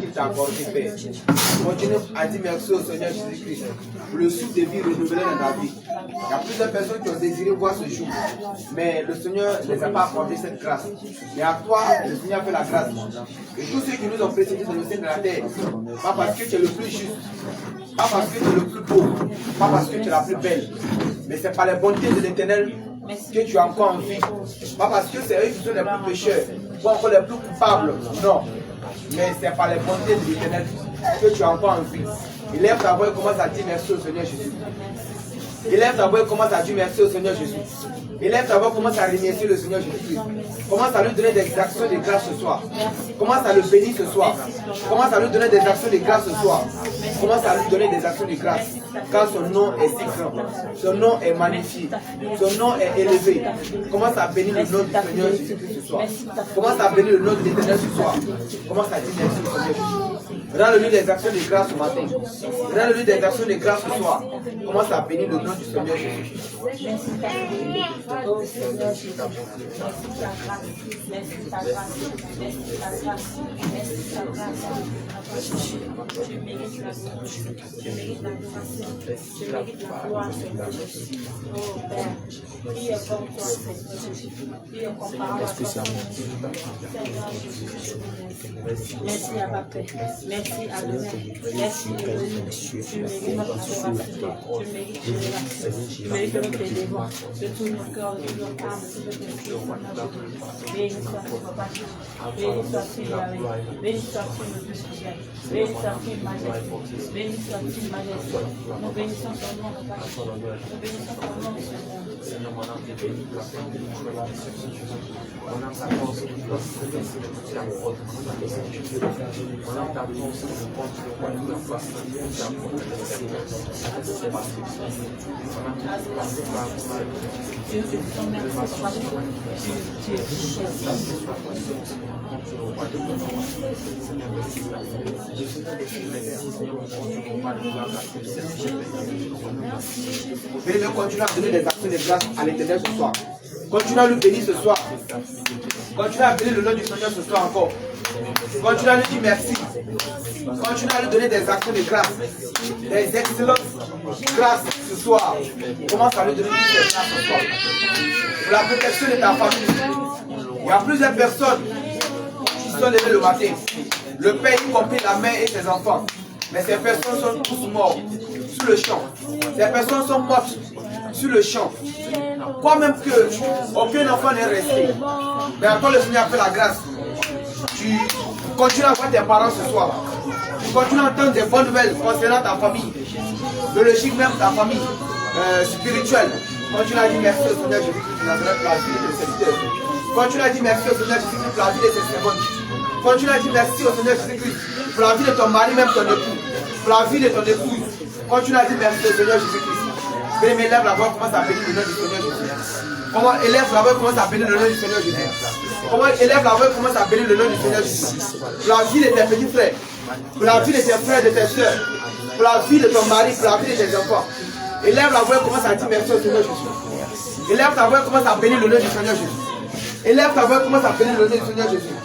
qu'il t'a accordé, Père. Continue à dire merci au Seigneur Jésus-Christ pour le souffle de vie renouvelé dans ta vie. Il y a plusieurs personnes qui ont désiré voir ce jour, mais le Seigneur ne les a pas accordé cette grâce. Mais à toi, le Seigneur fait la grâce. Et tous ceux qui nous ont précédés dans le ciel de la terre, pas parce que tu es le plus juste, pas parce que tu es le plus beau, pas parce que tu es la plus belle, mais c'est par la bonté de l'Éternel que tu es encore en vie. Pas parce que c'est eux qui sont les plus pécheurs, ou encore les plus coupables, non. Mais c'est par les bontés de l'Éternel que tu es encore en vie. Élève ta voix et commence à dire merci au Seigneur Jésus. Élève ta voix et commence à dire merci au Seigneur Jésus. Élève ta voix, commence à remercier le Seigneur Jésus-Christ. Commence à lui donner des actions de grâce ce soir. Commence à le bénir ce soir. Commence à lui donner des actions de grâce ce soir. Commence à lui donner des actions de grâce. Car son nom est si grand. Son nom est magnifique. Son nom est élevé. Commence à bénir le nom du Seigneur Jésus-Christ ce soir. Commence à bénir le nom de l'Éternel ce soir. Commence à dire merci au Seigneur Jésus. Rends-le-lui des actions de grâce ce matin. Rends-le-lui des actions de grâce ce soir. Commence à bénir le nom du Seigneur Jésus. Oh Seigneur Jésus, merci ta grâce, merci ta grâce, merci ta grâce, merci ta grâce. Tu mérites la louange, tu mérites l'adoration, tu mérites la gloire, Seigneur Jésus. Oh Père, qui est comme toi, Seigneur Jésus, qui est comparable à toi, Seigneur Jésus. Merci à ma Père, merci à Dieu, merci tu mérites notre adoration, tu mérites l'adoration, tu mérites notre délivrance. De tout mon cœur, de tout mon âme, de tout mon cœur, béni soit-il, Papa, béni soit-il, Yahweh, béni soit-il, le Dieu fidèle, béni soit-il, majesté, béni soit-il, majesté. Nous bénissons ton nom, Papa, nous bénissons ton nom, Seigneur. Mon âme est bénie, la femme de Dieu, la mon âme s'accorde, c'est la fraude, mon âme t'attend, c'est le compte, le roi de la face, c'est parce que Venez continuer à donner des actions de grâce à l'Éternel ce soir. Continue à lui bénir ce soir. Continue à bénir le nom du Seigneur ce soir encore. Continue à lui dire merci. Continue à lui donner des actions de grâce. Des excellentes grâces ce soir. Commence à lui donner des grâces ce soir. Pour la protection de ta famille. Il y a plusieurs personnes qui sont levées le matin. Le père y compris la mère et ses enfants. Mais ces personnes sont tous morts sur le champ. Ces personnes sont mortes sur le champ. Quoi même que aucun enfant n'est resté. Mais encore le Seigneur fait la grâce. Tu continues à voir tes parents ce soir. Tu continues à entendre des bonnes nouvelles concernant ta famille. Biologique même ta famille spirituelle. Continue à dire merci au Seigneur Jésus-Christ pour la vie de tes serviteurs. Continue à dire merci au Seigneur Jésus-Christ pour la vie de tes servantes. Continue à dire merci au Seigneur Jésus-Christ pour la vie de ton mari, même ton époux. Pour la vie de ton épouse. Continue à dire merci au Seigneur Jésus-Christ. Bien, élève la voix, commence à bénir le nom du Seigneur Jésus. Comment élève la voix, commence à bénir le nom du Seigneur Jésus. Comment élève la voix, commence à bénir le nom du Seigneur Jésus. Pour la vie de tes petits frères. Pour la vie de tes frères et de tes soeurs. Pour la vie de ton mari, pour la vie de tes enfants. Élève la voix, commence à dire merci au Seigneur Jésus. Élève ta voix, commence à bénir le nom du Seigneur Jésus. Élève ta voix, commence à bénir le nom du Seigneur Jésus.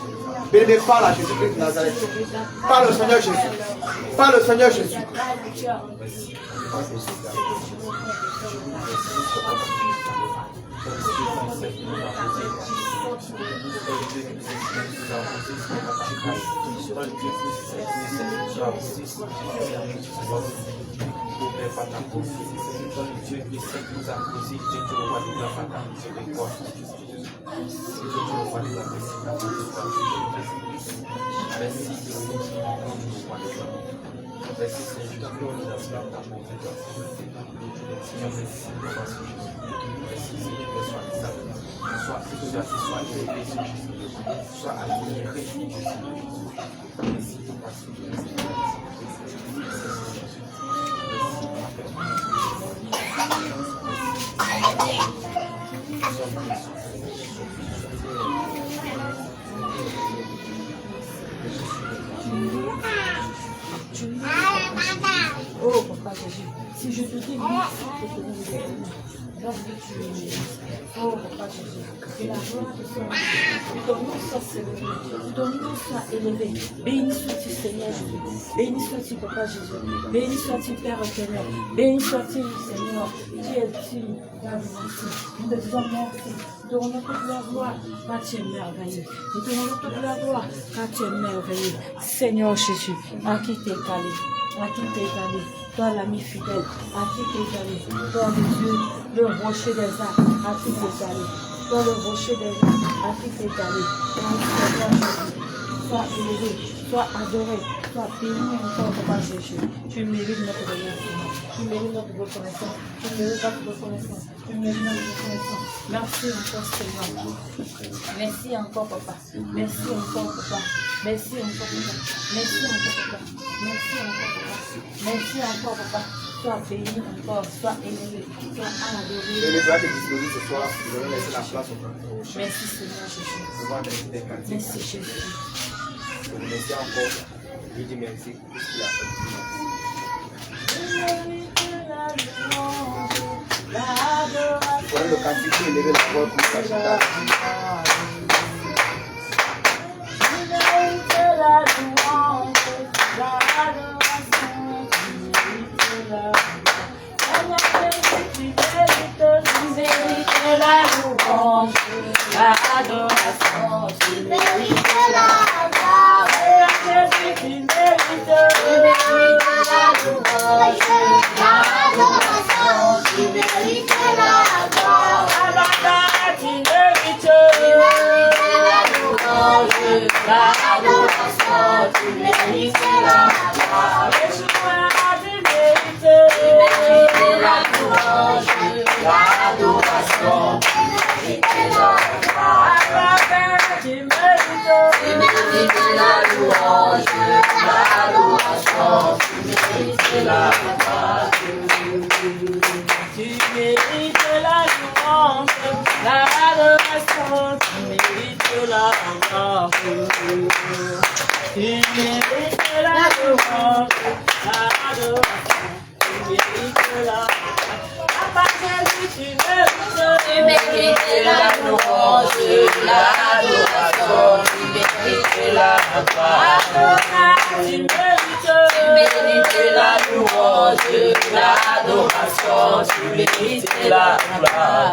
Béni, parle à Jésus-Christ de Nazareth. Parle au Seigneur Jésus. Parle au Seigneur Jésus. Oh, Papa Jésus, si je te dis oui, lorsque tu es oh Papa Jésus, que la gloire de ton nom, ton nom soit célébré, ton nom soit élevé. Béni sois-tu Seigneur Jésus, béni sois-tu Papa Jésus, béni sois-tu Père éternel, béni sois-tu Seigneur, qui es-tu, nous te disons merci, nous te rendons toute la gloire, car tu es merveilleux, nous te rendons toute la gloire, car tu es merveilleux, Seigneur Jésus, à qui t'es calé, à qui t'es calé, toi l'ami fidèle, à qui t'es allé, toi le Dieu, le rocher des arts, à qui t'es allé, toi le rocher des arts, à qui t'es allé, sois élevé, sois adoré, sois béni encore, Papa Jésus. Tu mérites notre remerciement, tu mérites notre reconnaissance, tu mérites notre reconnaissance, tu mérites notre reconnaissance. Merci encore Seigneur, merci encore Papa, merci encore Papa, merci encore Papa, merci encore Papa, merci encore Papa, merci encore Papa. Sois béni encore, sois élevé, sois adoré. Je vais te disposer ce soir, je vais laisser la place au frère. Merci Seigneur Jésus. Merci Jésus. Je vous remercie encore. Je vous dis merci pour ce qu'il a fait pour nous. Prenez le cantique et levez la voix pour s'acheter. L'adoration, tu mérites la gloire. Jésus, tu mérites la louange. L'adoration, tu mérites la gloire. Tu mérites la louange. L'adoration, tu mérites la gloire. Yeshua, tu mérites la louange. L'adoration, tu mérites la tu mérites la louange, l'adoration, tu mérites la gloire. Tu mérites la louange, l'adoration, tu mérites la gloire. Tu mérites la louange, l'adoration, tu mérites la gloire. Papa Jésus, tu mérites la louange, l'adoration, tu mérites la gloire. Tu mérites la louange, l'adoration, tu mérites la gloire.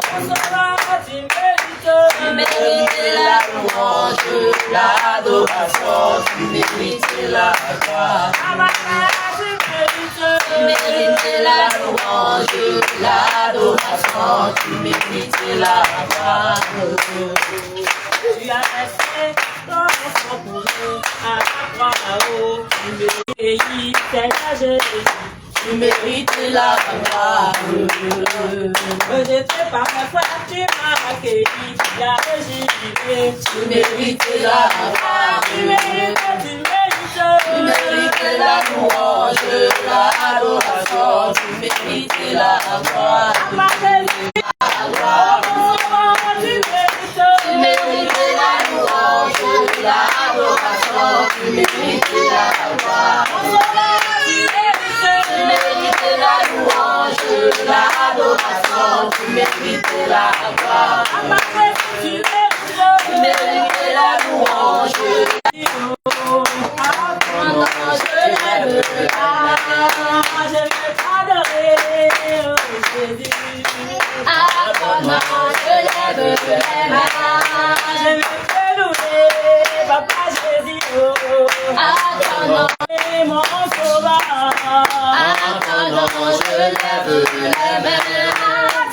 Tu mérites la louange, l'adoration, tu mérites la gloire. Tu mérites la louange, l'adoration, tu mérites la gloire. Tu as resté ton enfant pour nous, à la croix là-haut, tu mérites Seigneur Jésus. Tu mérites la gloire. Je sais pas pourquoi tu m'as accueilli, tu as régi, tu mérites la gloire. Tu mérites la louange, l'adoration, tu mérites la gloire. Tu mérites la louange, l'adoration, tu mérites la gloire. Tu mérites la louange, l'adoration, tu mérites la gloire. Tu mérites la louange. Je lève je vais t'adorer, Jésus. À ton nom, je lève je vais te louer, Papa Jésus. À ton nom, mon sauveur. À ton nom, je lève les mains.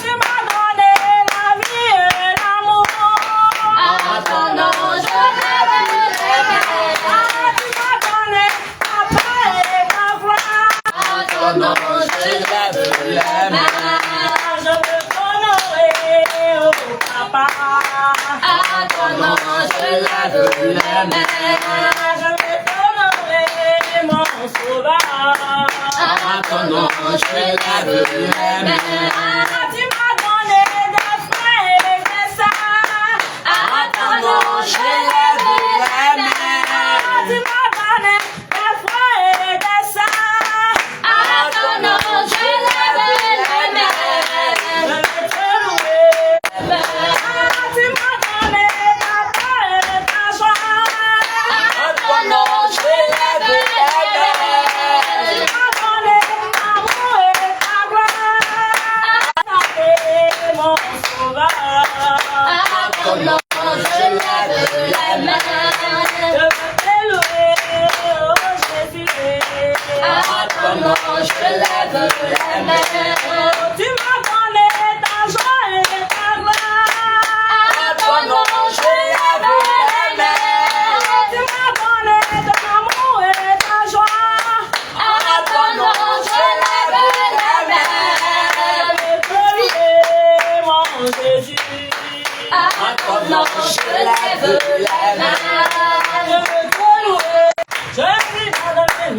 Tu m'as donné la vie et l'amour. À ton nom, je lève les mains. Tu m'as donné ta paix et ta gloire. À ton nom, je lève les mains. Je veux t'honorer, oh Papa. À ton nom, je lève les mains. Je veux t'honorer, mon sauveur. À ton nom, je lève les mains. Tu m'as donné des frères et des sœurs. À ton nom, je lève les mains. Tu m'as donné des frères et des sœurs. À ton nom, je lève les mains. Je veux Alléluia.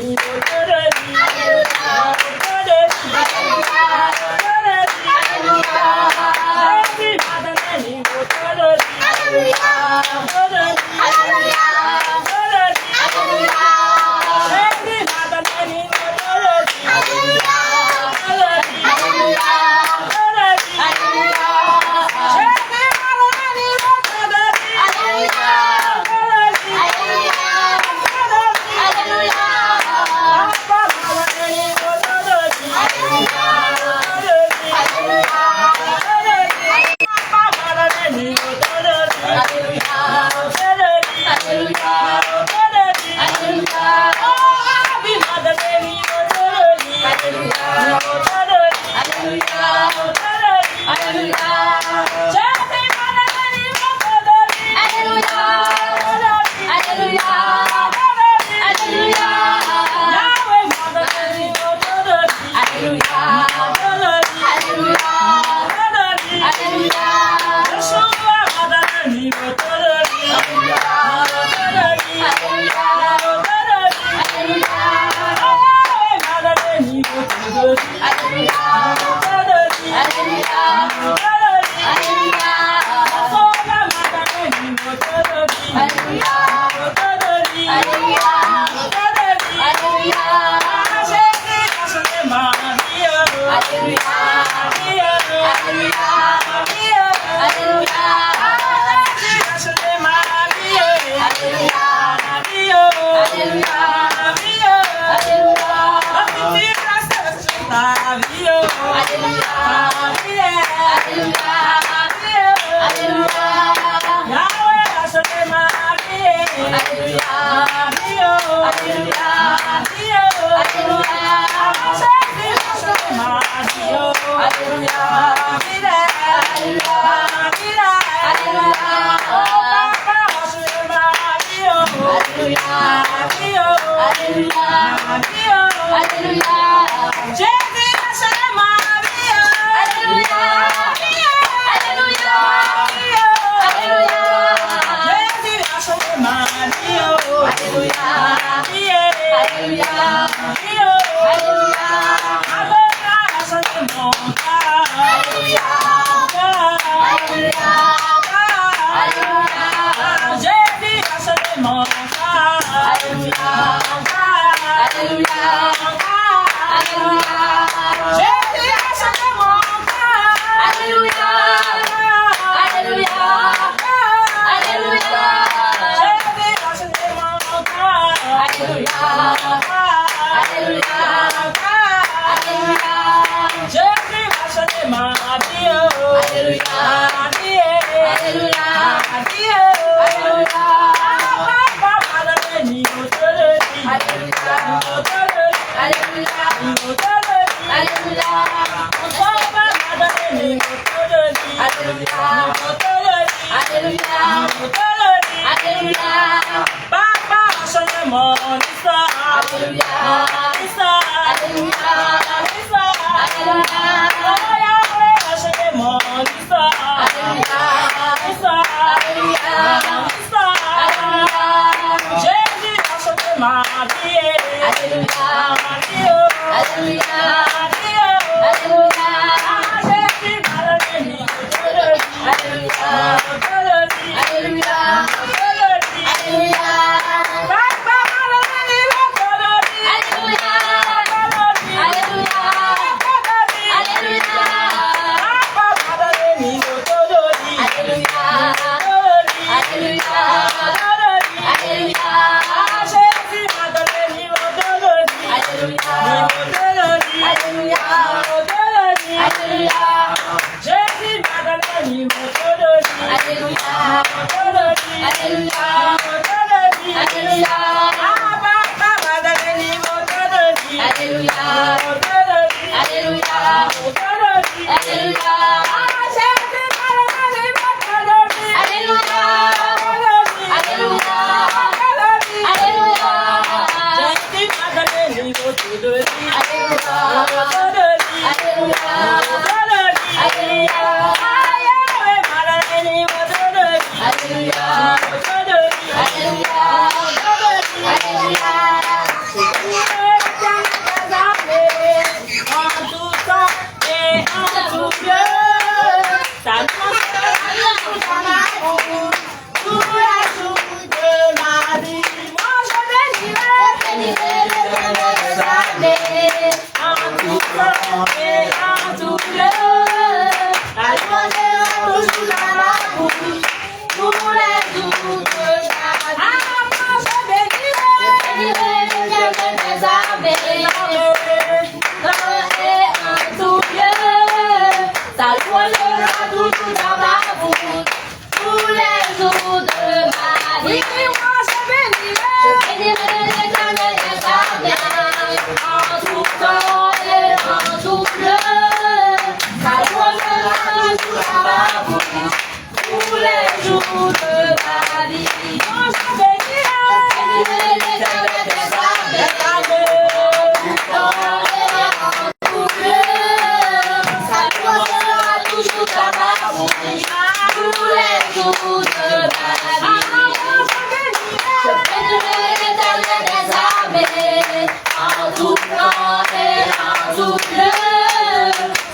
en tout temps et en tout lieu.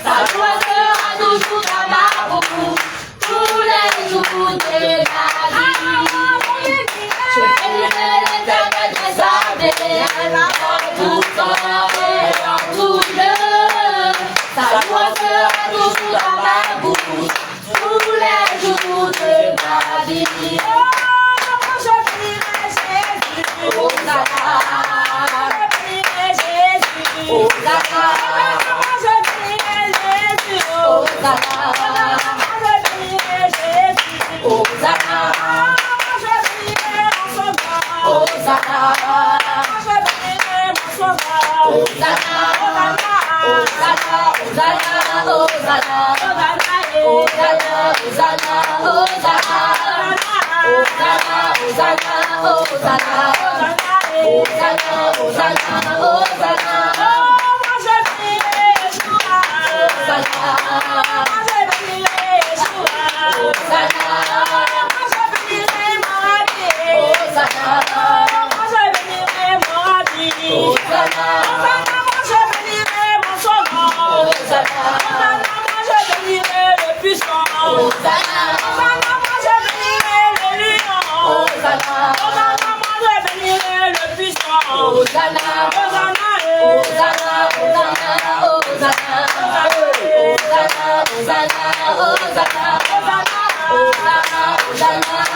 Sa joie sera toujours dans ma bouche, tous les jours de ma vie. Je bénirai l'Éternel des armées, en tout temps et en tout lieu. Sa joie sera toujours dans ma bouche, tous les jours de ma vie. Je bénirai Jésus, Hosanna. Hosanna, je bénirai Jésus, Hosanna, je bénirai Jésus, Hosanna, je bénirai mon sauveur, Hosanna, je bénirai mon sauveur, Hosanna, Hosanna, Hosanna, Hosanna, Hosanna, Hosanna, Hosanna, Hosanna, Hosanna,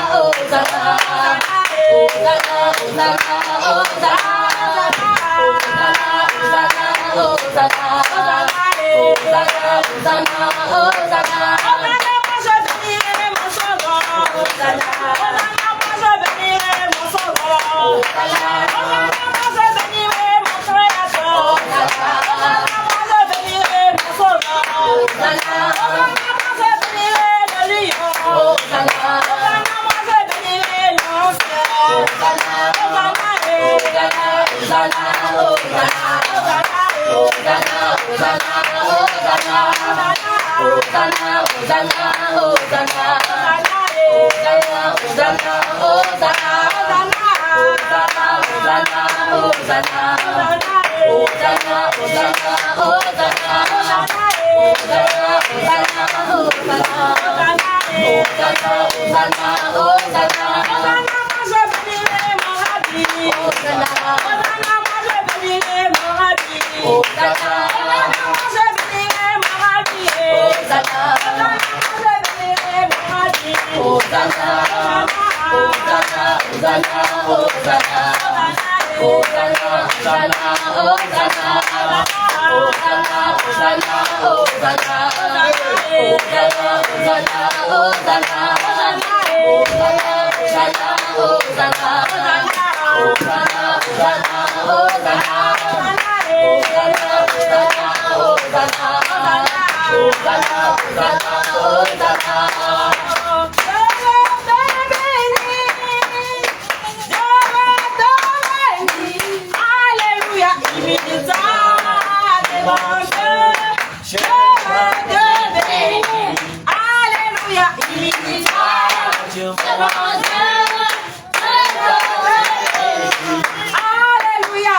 Hosanna, Hosanna, Hosanna. Alléluia.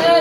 Je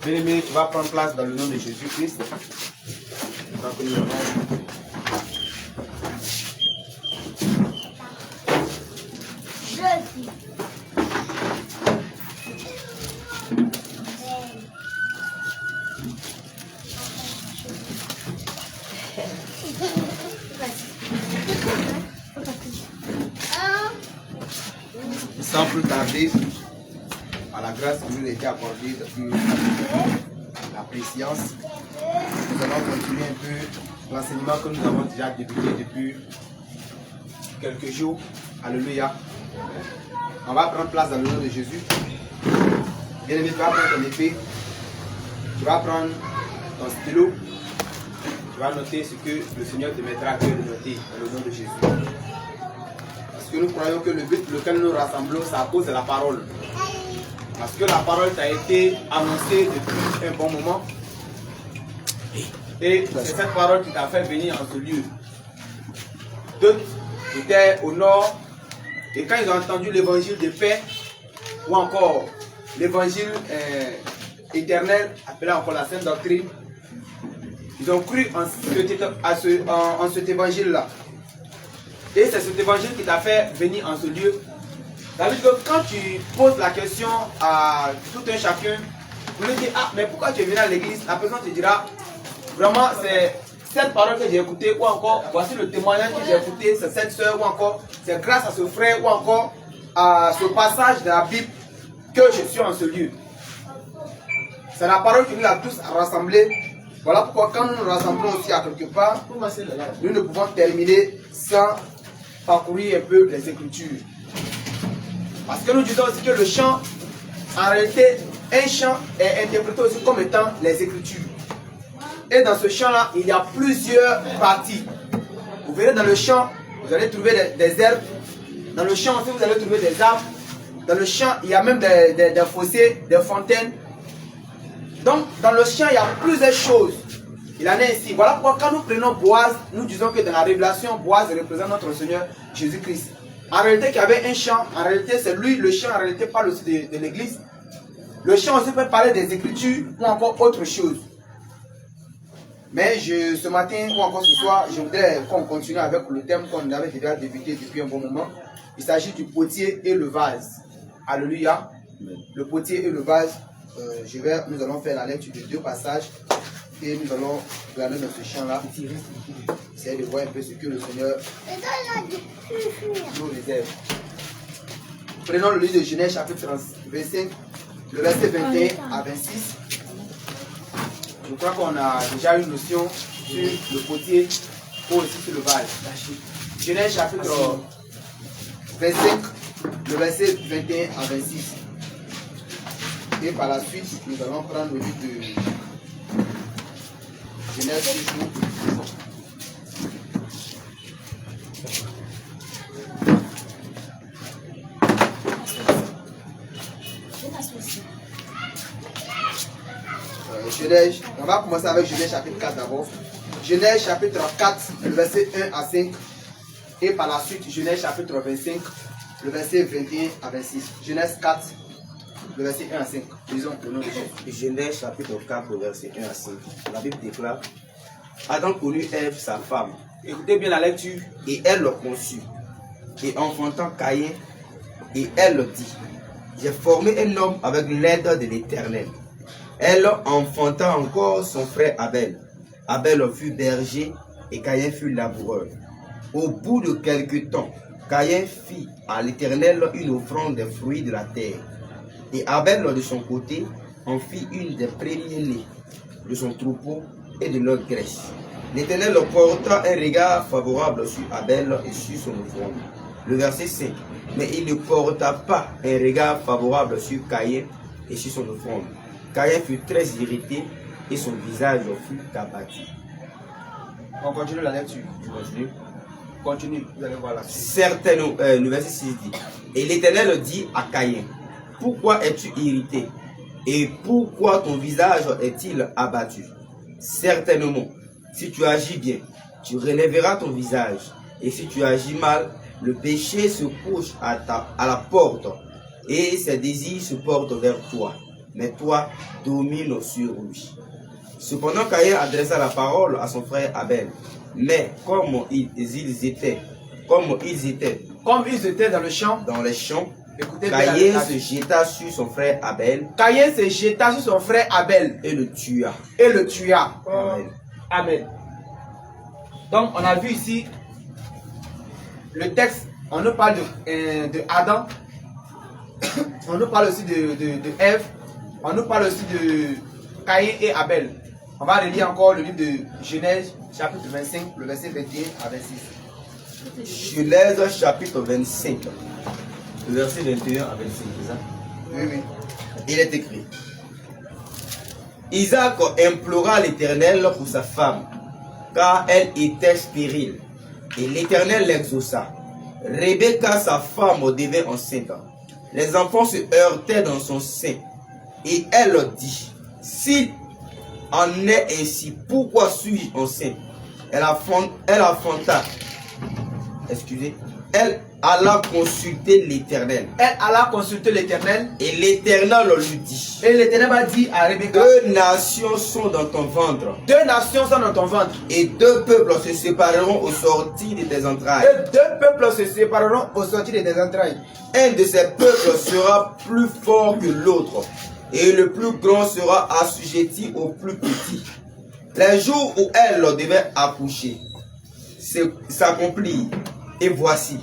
Bien-aimé, tu vas prendre place dans le nom de Jésus-Christ. Sans plus tarder, à la grâce qui nous a été accordée depuis la préscience, nous allons continuer un peu l'enseignement que nous avons déjà débuté depuis quelques jours. Alléluia. On va prendre place dans le nom de Jésus. Bien-aimé, tu vas prendre ton épée, tu vas prendre ton stylo, tu vas noter ce que le Seigneur te mettra à cœur de noter dans le nom de Jésus. Parce que nous croyons que le but pour lequel nous nous rassemblons, c'est à cause de la parole. Parce que la parole t'a été annoncée depuis un bon moment. Et c'est cette parole qui t'a fait venir en ce lieu. D'autres étaient au nord. Et quand ils ont entendu l'évangile de paix, ou encore l'évangile éternel, appelé encore la Sainte Doctrine, ils ont cru en cet évangile-là. Et c'est cet évangile qui t'a fait venir en ce lieu. C'est-à-dire que quand tu poses la question à tout un chacun, vous lui dites, ah, mais pourquoi tu es venu à l'église? La personne te dira, vraiment, c'est cette parole que j'ai écoutée, ou encore, voici le témoignage que j'ai écouté, c'est cette soeur, ou encore, c'est grâce à ce frère, ou encore, à ce passage de la Bible que je suis en ce lieu. C'est la parole qui nous a tous rassemblés. Voilà pourquoi quand nous nous rassemblons aussi à quelque part, nous ne pouvons terminer sans parcourir un peu les Écritures. Parce que nous disons aussi que le chant, en réalité, un chant est interprété aussi comme étant les Écritures. Et dans ce chant-là, il y a plusieurs parties. Vous verrez dans le chant, vous allez trouver des herbes. Dans le champ aussi, vous allez trouver des arbres. Dans le champ, il y a même des fossés, des fontaines. Donc, dans le champ, il y a plusieurs choses. Il en est ici. Voilà pourquoi quand nous prenons Boaz, nous disons que dans la révélation, Boaz représente notre Seigneur Jésus-Christ. En réalité, qu'il y avait un champ, en réalité, c'est lui, le champ, en réalité, parle aussi de l'église. Le champ aussi peut parler des Écritures ou encore autre chose. Mais ce matin ou encore ce soir, je voudrais qu'on continue avec le thème qu'on avait déjà débuté depuis un bon moment. Il s'agit du potier et le vase. Alléluia. Le potier et le vase. Nous allons faire la lecture de deux passages. Et nous allons regarder dans ce champ-là. Essayer de voir un peu ce que le Seigneur nous réserve. Prenons le livre de Genèse chapitre 25, le verset 21 à 26. Je crois qu'on a déjà une notion sur le potier ou aussi sur le val. Genèse chapitre 25, le verset 21 à 26. Et par la suite, nous allons prendre le livre de Genèse toujours. Genèse, on va commencer avec Genèse chapitre 4 d'abord. Genèse chapitre 4, le verset 1 à 5. Et par la suite, Genèse chapitre 25, le verset 21 à 26. Genèse 4, le verset 1 à 5. Lisons le nom de Jésus. Genèse chapitre 4, le verset 1 à 5. La Bible déclare: Adam connut Ève, sa femme, Écoutez bien la lecture. et elle le conçut, et enfantant Caïn, et elle dit: J'ai formé un homme avec l'aide de l'Éternel. Elle enfanta encore son frère Abel. Abel fut berger et Caïn fut laboureur. Au bout de quelque temps, Caïn fit à l'Éternel une offrande des fruits de la terre. Et Abel, de son côté, en fit une des premiers-nés de son troupeau et de leur graisse. L'Éternel porta un regard favorable sur Abel et sur son offrande. Le verset 5. Mais il ne porta pas un regard favorable sur Caïn et sur son offrande. Caïn fut très irrité et son visage fut abattu. On continue la lecture. Je continue. Continue, vous allez voir la suite. Certainement, le verset 6 dit: Et l'Éternel dit à Caïn: Pourquoi es-tu irrité? Et pourquoi ton visage est-il abattu? Certainement, si tu agis bien, tu relèveras ton visage. Et si tu agis mal, le péché se couche à la porte, et ses désirs se portent vers toi. Mais toi, domine sur lui. Cependant, Caïn adressa la parole à son frère Abel. Mais comme ils étaient Comme ils étaient dans le champ, dans les champs, écoutez bien Caïn la se jeta sur son frère Abel Caïn se jeta sur son frère Abel et le tua. et le tua. Amen. Amen. Donc, on a vu ici le texte, on nous parle de Adam, on nous parle aussi de Ève, on nous parle aussi de Caïn et Abel. On va relire encore le livre de Genèse, chapitre 25, le verset 21 à 26. Genèse chapitre 25, le verset 21 à 26. C'est ça? Oui, oui. Il est écrit: Isaac implora l'Éternel pour sa femme, car elle était stérile. Et l'Éternel l'exauça. Rebecca, sa femme, devint enceinte. Les enfants se heurtaient dans son sein. Et elle dit: S'il en est ainsi, pourquoi suis-je enceinte? Elle affronta. Excusez. Elle alla consulter l'Éternel. Elle alla consulter l'Éternel. Et l'Éternel lui dit: Et l'Éternel va dire à Rebecca: Deux nations sont dans ton ventre, deux nations sont dans ton ventre. et deux peuples se sépareront au sortir de tes entrailles. Et deux peuples se sépareront au sortir de tes entrailles. Un de ces peuples sera plus fort que l'autre, et le plus grand sera assujetti au plus petit. Les jours où elle devait accoucher s'accomplirent, et voici,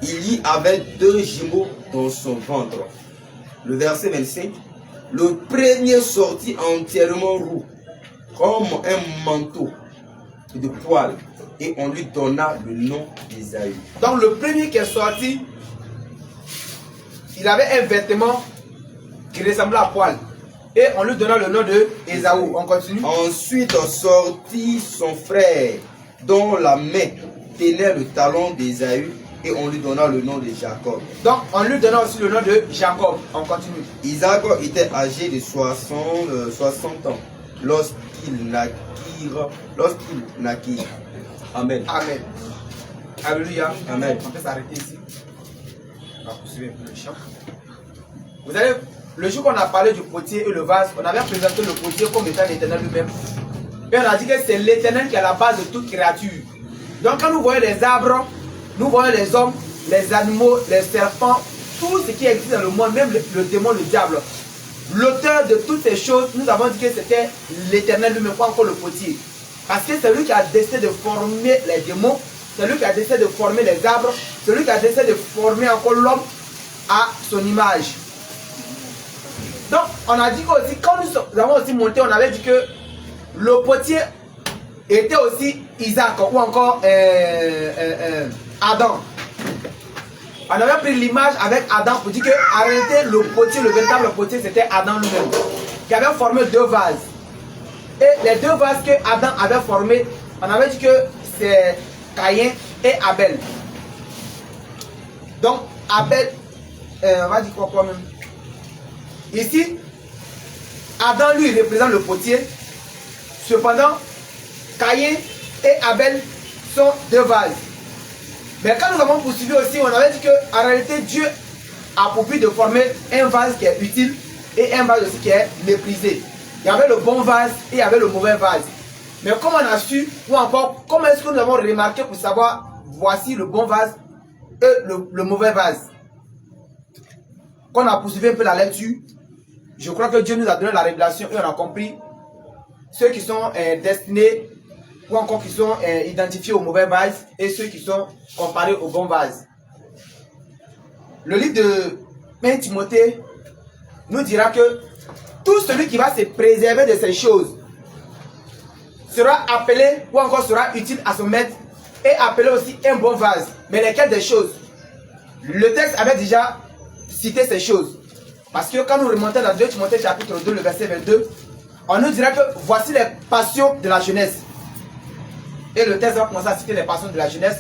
il y avait deux jumeaux dans son ventre. Le verset 25. Le premier sortit entièrement roux, comme un manteau de poils, et on lui donna le nom d'Ésaü. Donc le premier qui est sorti, il avait un vêtement qui ressemblait à poil. Et on lui donna le nom de Ésaü. On continue. Ensuite sortit son frère, dont la main tenait le talon d'Ésaü, et on lui donna le nom de Jacob. Donc on lui donna aussi le nom de Jacob. On continue. Isaac était âgé de 60 ans lorsqu'il naquit. Amen. Amen. Alléluia. Amen. On peut s'arrêter ici. On va poursuivre un peu le chant. Vous savez, le jour qu'on a parlé du potier et le vase, on avait présenté le potier comme étant l'Éternel lui-même. Et on a dit que c'est l'Éternel qui est à la base de toute créature. Donc quand nous voyons les arbres, nous voyons les hommes, les animaux, les serpents, tout ce qui existe dans le monde, même le démon, le diable. l'auteur de toutes ces choses, nous avons dit que c'était l'Éternel lui-même, pas encore le potier. Parce que c'est lui qui a décidé de former les démons, c'est lui qui a décidé de former les arbres, c'est lui qui a décidé de former encore l'homme à son image. Donc, on a dit aussi, quand nous avons aussi monté, on avait dit que le potier était aussi Isaac ou encore Adam. On avait pris l'image avec Adam pour dire qu'en réalité, le potier, le véritable potier, c'était Adam lui-même, qui avait formé deux vases. Et les deux vases que Adam avait formés, on avait dit que c'est Caïn et Abel. Donc, Abel, on va dire quoi même? Ici, Adam lui représente le potier. Cependant, Caïn et Abel sont deux vases. Mais quand nous avons poursuivi aussi, on avait dit qu'en réalité, Dieu a pour but de former un vase qui est utile et un vase aussi qui est méprisé. Il y avait le bon vase et il y avait le mauvais vase. Mais comment on a su, ou encore, comment est-ce que nous avons remarqué pour savoir, voici le bon vase et le mauvais vase? Quand on a poursuivi un peu la lecture, je crois que Dieu nous a donné la révélation et on a compris ceux qui sont destinés ou encore qui sont identifiés au mauvais vase et ceux qui sont comparés au bon vase. Le livre de 1 Timothée nous dira que tout celui qui va se préserver de ces choses sera appelé ou encore sera utile à son maître et appelé aussi un bon vase. Mais lesquelles des choses? Le texte avait déjà cité ces choses. Parce que quand nous remontons dans 2 Timothée chapitre 2, le verset 22, on nous dira que voici les passions de la jeunesse. Et le texte va commencer à citer les passions de la jeunesse,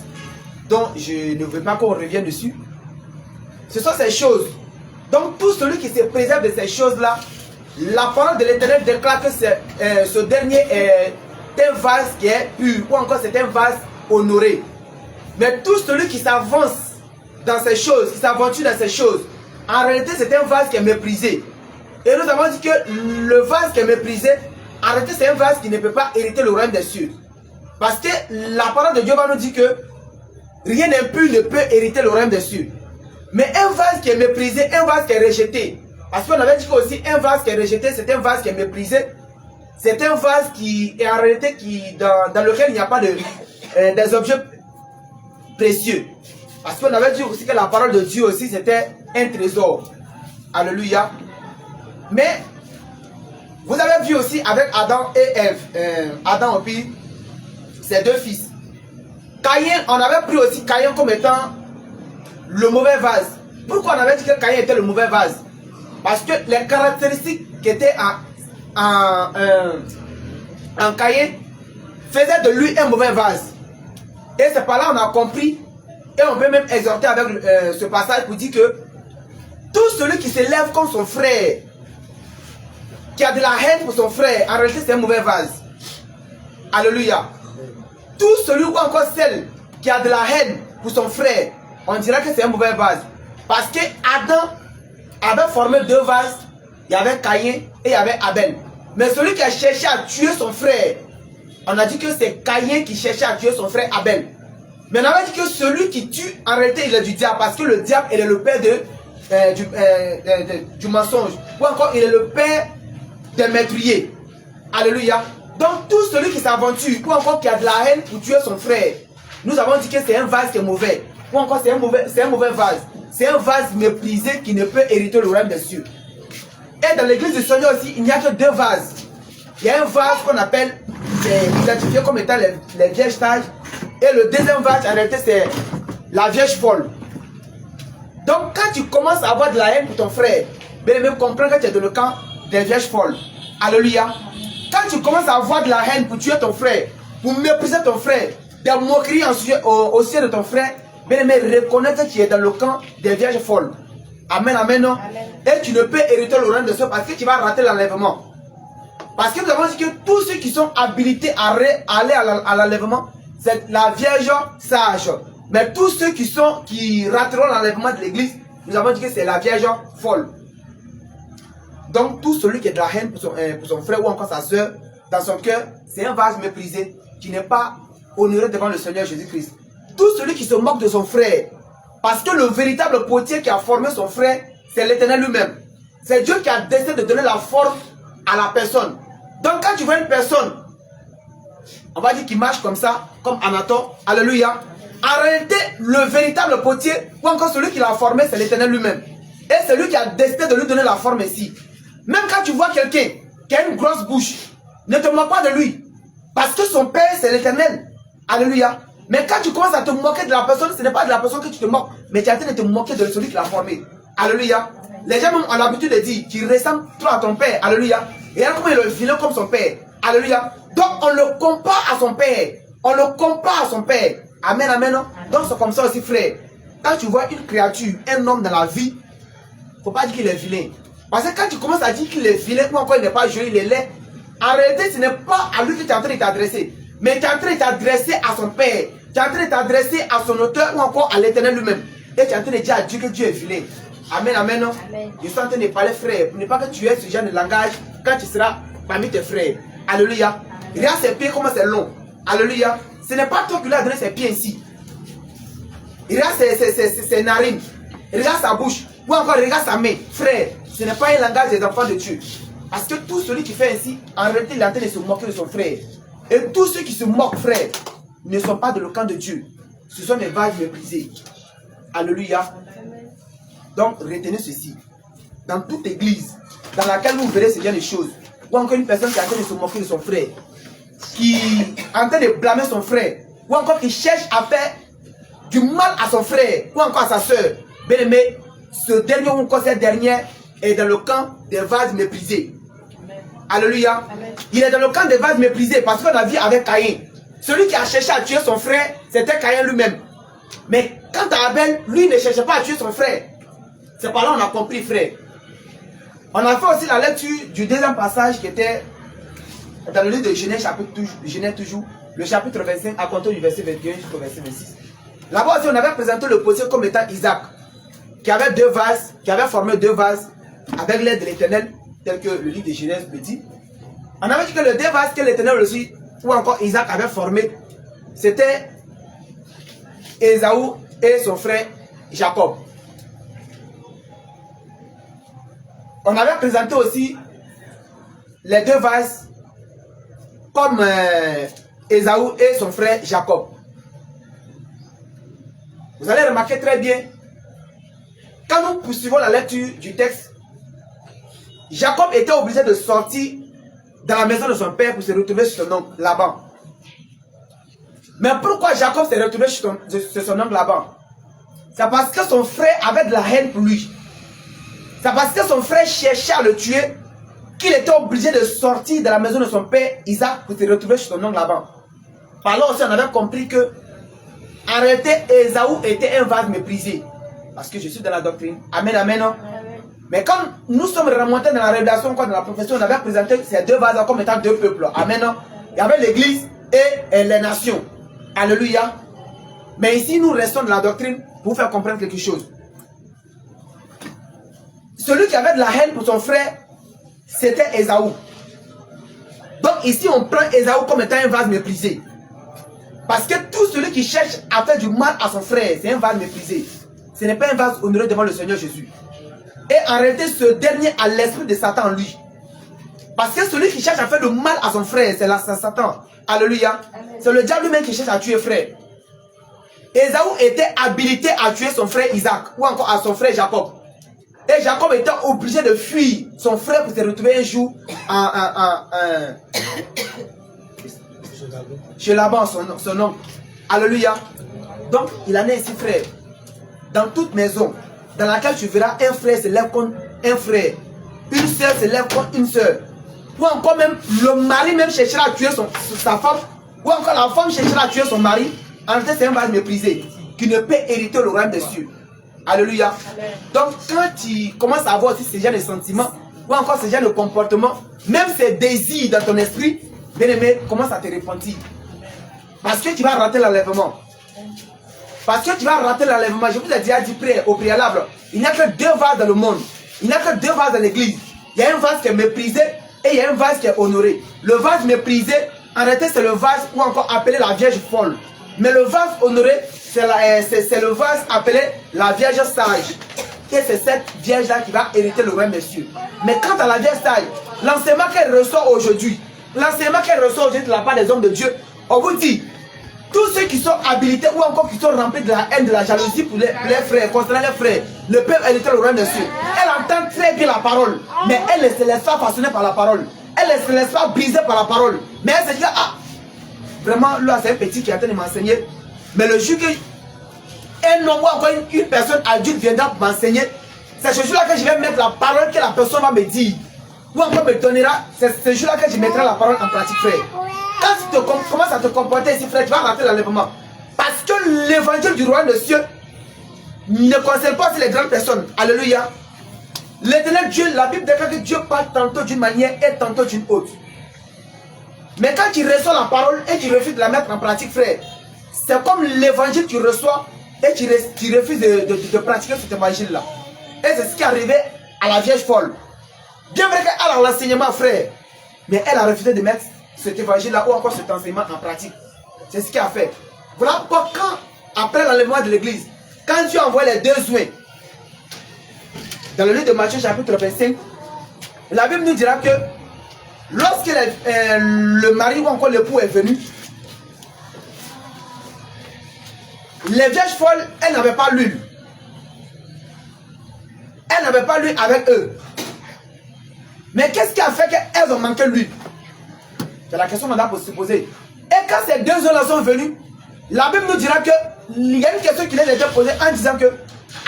dont je ne veux pas qu'on revienne dessus. Ce sont ces choses. Donc tout celui qui se préserve de ces choses-là, la parole de l'Éternel déclare que ce dernier est un vase qui est pur, ou encore c'est un vase honoré. Mais tout celui qui s'avance dans ces choses, qui s'aventure dans ces choses, en réalité c'est un vase qui est méprisé. Et nous avons dit que le vase qui est méprisé, en réalité c'est un vase qui ne peut pas hériter le royaume des cieux. Parce que la parole de Dieu va nous dire que rien d'impur ne peut hériter le royaume des cieux. Mais un vase qui est méprisé, un vase qui est rejeté. Parce qu'on avait dit aussi un vase qui est rejeté, c'est un vase qui est méprisé. C'est un vase qui est en réalité dans lequel il n'y a pas des objets précieux. Parce qu'on avait dit aussi que la parole de Dieu aussi c'était un trésor. Alléluia. Mais vous avez vu aussi avec Adam et Ève, Adam et puis ses deux fils. Caïn, on avait pris aussi Caïn comme étant le mauvais vase. Pourquoi on avait dit que Caïn était le mauvais vase? Parce que les caractéristiques qui étaient en Caïn faisaient de lui un mauvais vase. Et c'est par là qu'on a compris, et on peut même exhorter avec ce passage pour dire que tout celui qui s'élève contre son frère, qui a de la haine pour son frère, en réalité c'est un mauvais vase. Alléluia. Tout celui ou encore celle qui a de la haine pour son frère, on dira que c'est un mauvais vase. Parce que Adam avait formé deux vases, il y avait Caïn et il y avait Abel. Mais celui qui a cherché à tuer son frère, on a dit que c'est Caïn qui cherchait à tuer son frère Abel. Mais on avait dit que celui qui tue, en réalité il est du diable, parce que le diable il est le père du mensonge. Ou encore il est le père des meurtriers. Alléluia. Donc tout celui qui s'aventure, ou encore qui a de la haine pour tuer son frère, nous avons dit que c'est un vase qui est mauvais. Ou encore c'est un mauvais vase. C'est un vase méprisé qui ne peut hériter le royaume des cieux. Et dans l'église du Seigneur aussi, il n'y a que deux vases. Il y a un vase qu'on appelle, identifié comme étant les vierges sages. Et le deuxième vase, en réalité, c'est la vierge folle. Donc quand tu commences à avoir de la haine pour ton frère, bien même comprends que tu es dans le camp des vierges folles. Alléluia. Quand tu commences à avoir de la haine pour tuer ton frère, pour mépriser ton frère, des moqueries au ciel de ton frère, bien aimé, reconnais que tu es dans le camp des vierges folles. Amen, amen, non. Et tu ne peux hériter le royaume de Dieu parce que tu vas rater l'enlèvement. Parce que nous avons dit que tous ceux qui sont habilités à aller à l'enlèvement, c'est la vierge sage. Mais tous ceux qui rateront l'enlèvement de l'église, nous avons dit que c'est la vierge folle. Donc tout celui qui a de la haine pour son frère ou encore sa soeur, dans son cœur, c'est un vase méprisé qui n'est pas honoré devant le Seigneur Jésus-Christ. Tout celui qui se moque de son frère, parce que le véritable potier qui a formé son frère, c'est l'Éternel lui-même. C'est Dieu qui a décidé de donner la forme à la personne. Donc quand tu vois une personne, on va dire qu'il marche comme ça, comme Anatole, alléluia. En réalité, le véritable potier, ou encore celui qui l'a formé, c'est l'Éternel lui-même. Et c'est lui qui a décidé de lui donner la forme ici. Même quand tu vois quelqu'un qui a une grosse bouche, ne te moque pas de lui. Parce que son père, c'est l'Éternel. Alléluia. Mais quand tu commences à te moquer de la personne, ce n'est pas de la personne que tu te moques, mais tu es en train de te moquer de celui qui l'a formé. Alléluia. Les gens même ont l'habitude de dire qu'il ressemble trop à ton père. Alléluia. Et alors comment il est vilain comme son père. Alléluia. Donc on le compare à son père. On le compare à son père. Amen, amen. Donc c'est comme ça aussi, frère. Quand tu vois une créature, un homme dans la vie, il ne faut pas dire qu'il est vilain. Parce que quand tu commences à dire qu'il est vilain, ou encore il n'est pas joli, il est laid, en réalité ce n'est pas à lui que tu es en train de t'adresser. Mais tu es en train de t'adresser à son père. Tu es en train de t'adresser à son auteur ou encore à l'Éternel lui-même. Et tu es en train de dire à Dieu que Dieu est vilain. Amen, amen. Amen. Je suis en train de parler, frère. Pour ne pas que tu aies ce genre de langage quand tu seras parmi tes frères. Alléluia. Regarde ses pieds, comment c'est long. Alléluia. Ce n'est pas toi qui lui as donné ses pieds ici. Regarde ses narines. Regarde sa bouche. Ou encore regarde sa main. Frère, ce n'est pas un langage des enfants de Dieu. Parce que tout celui qui fait ainsi, en réalité, il est en train de se moquer de son frère. Et tous ceux qui se moquent, frère, ne sont pas de le camp de Dieu. Ce sont des vases méprisés. Alléluia. Donc, retenez ceci. Dans toute église dans laquelle vous verrez ce genre de choses, ou encore une personne qui est en train de se moquer de son frère, qui est en train de blâmer son frère, ou encore qui cherche à faire du mal à son frère, ou encore à sa soeur, bien aimé, ce dernier ou encore cette dernière est dans le camp des vases méprisés. Amen. Alléluia. Amen. Il est dans le camp des vases méprisés parce qu'on a vu avec Caïn. Celui qui a cherché à tuer son frère, c'était Caïn lui-même. Mais quant à Abel, lui ne cherchait pas à tuer son frère. C'est par là qu'on a compris, frère. On a fait aussi la lecture du deuxième passage qui était dans le livre de Genèse, toujours, le chapitre 25, à compter du verset 21 jusqu'au verset 26. Là-bas aussi, on avait présenté le potier comme étant Isaac, qui avait deux vases, qui avait formé deux vases avec l'aide de l'Éternel, tel que le livre de Genèse le dit. On avait dit que les deux vases que l'Éternel aussi, ou encore Isaac avait formé, c'était Ésaü et son frère Jacob. On avait présenté aussi les deux vases comme Ésaü et son frère Jacob. Vous allez remarquer très bien, quand nous poursuivons la lecture du texte, Jacob était obligé de sortir dans la maison de son père pour se retrouver chez son oncle Laban. Mais pourquoi Jacob s'est retrouvé chez son oncle Laban? C'est parce que son frère avait de la haine pour lui. C'est parce que son frère cherchait à le tuer qu'il était obligé de sortir de la maison de son père Isaac pour se retrouver chez son oncle Laban. Par là aussi on avait compris que en réalité Ésaü était un vase méprisé. Parce que je suis dans la doctrine. Amen, amen. Amen. Mais quand nous sommes remontés dans la révélation, dans la prophétie, on avait présenté ces deux vases comme étant deux peuples. Amen. Il y avait l'église et les nations. Alléluia. Mais ici nous restons dans la doctrine pour vous faire comprendre quelque chose. Celui qui avait de la haine pour son frère, c'était Ésaü. Donc ici on prend Ésaü comme étant un vase méprisé. Parce que tout celui qui cherche à faire du mal à son frère, c'est un vase méprisé. Ce n'est pas un vase honoré devant le Seigneur Jésus. Et en réalité, ce dernier a l'esprit de Satan en lui. Parce que celui qui cherche à faire du mal à son frère, c'est Satan. Alléluia. C'est le diable lui-même qui cherche à tuer frère. Ésaü était habilité à tuer son frère Isaac, ou encore à son frère Jacob. Et Jacob était obligé de fuir son frère pour se retrouver un jour chez Laban, son oncle. Alléluia. Donc, il en est ici, frère. Dans toute maison dans laquelle tu verras un frère se lève contre un frère, une soeur se lève contre une soeur, ou encore même le mari même cherchera à tuer sa femme, ou encore la femme cherchera à tuer son mari, en réalité c'est un vase méprisé qui ne peut hériter le royaume des cieux. Alléluia. Amen. Donc quand tu commences à avoir aussi ce genre de sentiments, ou encore ce genre de comportement, même ces désirs dans ton esprit, bien aimé, commence à te repentir. Parce que tu vas rater l'enlèvement. Parce que tu vas rater l'enlèvement. Je vous ai déjà dit au préalable, il n'y a que deux vases dans le monde. Il n'y a que deux vases dans l'église. Il y a un vase qui est méprisé et il y a un vase qui est honoré. Le vase méprisé, en réalité, c'est le vase ou encore appelé la Vierge folle. Mais le vase honoré, c'est le vase appelé la Vierge sage. et c'est cette vierge-là qui va hériter le royaume des cieux. Mais quant à la vierge taille, l'enseignement qu'elle reçoit aujourd'hui, de la part des hommes de Dieu, on vous dit, tous ceux qui sont habilités ou encore qui sont remplis de la haine, de la jalousie pour les frères, concernant les frères, ne peuvent hériter le royaume des cieux. Elle entend très bien la parole, mais elle ne se laisse pas façonner par la parole. Elle ne se laisse pas briser par la parole. Mais elle se dit, ah, vraiment, là c'est un petit qui est en train de m'enseigner. Mais le jour qu'un homme ou encore une personne adulte viendra m'enseigner, c'est ce jour-là que je vais mettre la parole que la personne va me dire. Ou encore me donnera, c'est ce jour-là que je mettrai la parole en pratique, frère. Quand tu commences à te comporter ici, frère, tu vas rentrer dans l'enlèvement. Parce que l'évangile du royaume des cieux ne concerne pas les grandes personnes. Alléluia. L'éternel Dieu, la Bible déclare que Dieu parle tantôt d'une manière et tantôt d'une autre. Mais quand tu reçois la parole et tu refuses de la mettre en pratique, frère, c'est comme l'évangile que tu reçois et tu refuses de pratiquer cet évangile-là. Et c'est ce qui est arrivé à la vierge folle. Bien vrai qu'elle a l'enseignement, frère, mais elle a refusé de mettre cet évangile-là ou encore cet enseignement en pratique. C'est ce qu'elle a fait. Voilà pourquoi quand, après l'enlèvement de l'église, quand Dieu envoie les deux soins, dans le livre de Matthieu chapitre 25, la Bible nous dira que lorsque le mari ou encore l'époux est venu, les vierges folles, elles n'avaient pas l'huile. Elles n'avaient pas l'huile avec eux. Mais qu'est-ce qui a fait qu'elles ont manqué l'huile? C'est la question qu'on a pour se poser. Et quand ces deux hommes-là sont venus, la Bible nous dira qu'il y a une question qui les a été posée en disant que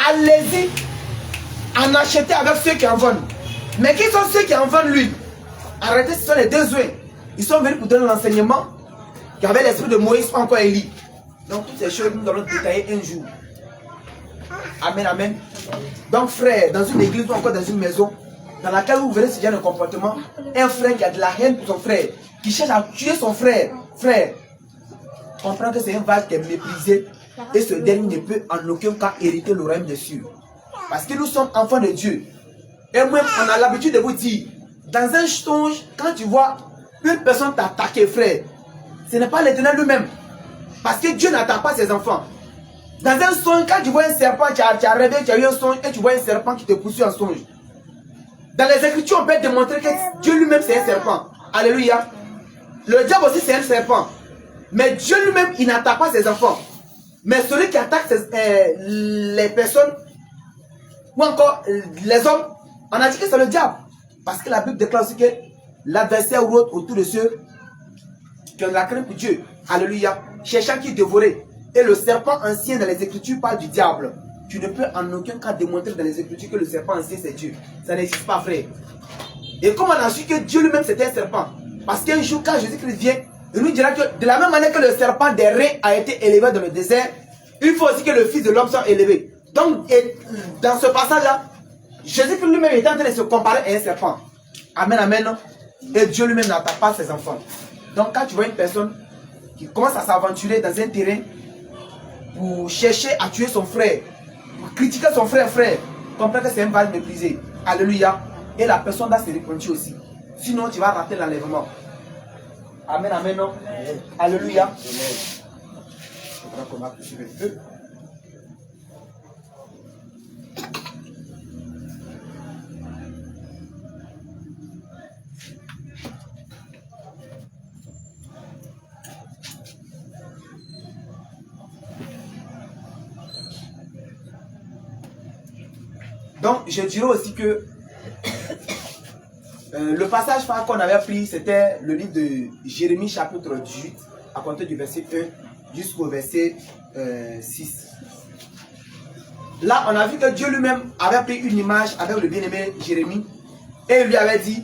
allez-y en acheter avec ceux qui en vendent. Mais qui sont ceux qui en vendent l'huile? Arrêtez, ce sont les deux hommes. Ils sont venus pour donner l'enseignement qui avait l'esprit de Moïse ou encore Élie. Donc toutes ces choses nous allons détailler un jour. Amen, amen. Donc frère, dans une église ou encore dans une maison dans laquelle vous verrez ce genre de comportement, un frère qui a de la haine pour son frère, qui cherche à tuer son frère, comprends que c'est un vase qui est méprisé et ce dernier ne peut en aucun cas hériter le royaume des cieux. Parce que nous sommes enfants de Dieu. Et même on a l'habitude de vous dire, dans un songe, quand tu vois une personne t'attaquer, frère, ce n'est pas l'Éternel lui-même. Parce que Dieu n'attaque pas ses enfants. Dans un songe, quand tu vois un serpent, tu as rêvé, tu as eu un songe et tu vois un serpent qui te poursuit en songe. Dans les Écritures, on peut démontrer que Dieu lui-même c'est un serpent. Alléluia. Le diable aussi c'est un serpent. Mais Dieu lui-même, il n'attaque pas ses enfants. Mais celui qui attaque les personnes, ou encore les hommes, on a dit que c'est le diable. Parce que la Bible déclare aussi que l'adversaire rôde autour de ceux qui ont la crainte pour Dieu. Alléluia. Cherchant qui dévorer. Et le serpent ancien dans les Écritures parle du diable. Tu ne peux en aucun cas démontrer dans les Écritures que le serpent ancien c'est Dieu. Ça n'existe pas, frère. Et comme on a su que Dieu lui-même c'était un serpent. Parce qu'un jour quand Jésus-Christ vient, il nous dira que de la même manière que le serpent des reins a été élevé dans le désert, il faut aussi que le Fils de l'homme soit élevé. Donc dans ce passage-là, Jésus-Christ lui-même est en train de se comparer à un serpent. Amen, amen. Et Dieu lui-même n'attaque pas ses enfants. Donc quand tu vois une personne qui commence à s'aventurer dans un terrain pour chercher à tuer son frère, pour critiquer son frère, comprends que c'est un vase méprisé. Alléluia. Et la personne doit se repentir aussi. Sinon, tu vas rater l'enlèvement. Amen, amen. Non? Alléluia. Je crois qu'on va toucher le feu. Donc, je dirais aussi que le passage phare qu'on avait pris, c'était le livre de Jérémie chapitre 18, à compter du verset 1 jusqu'au verset 6. Là, on a vu que Dieu lui-même avait pris une image avec le bien-aimé Jérémie et il lui avait dit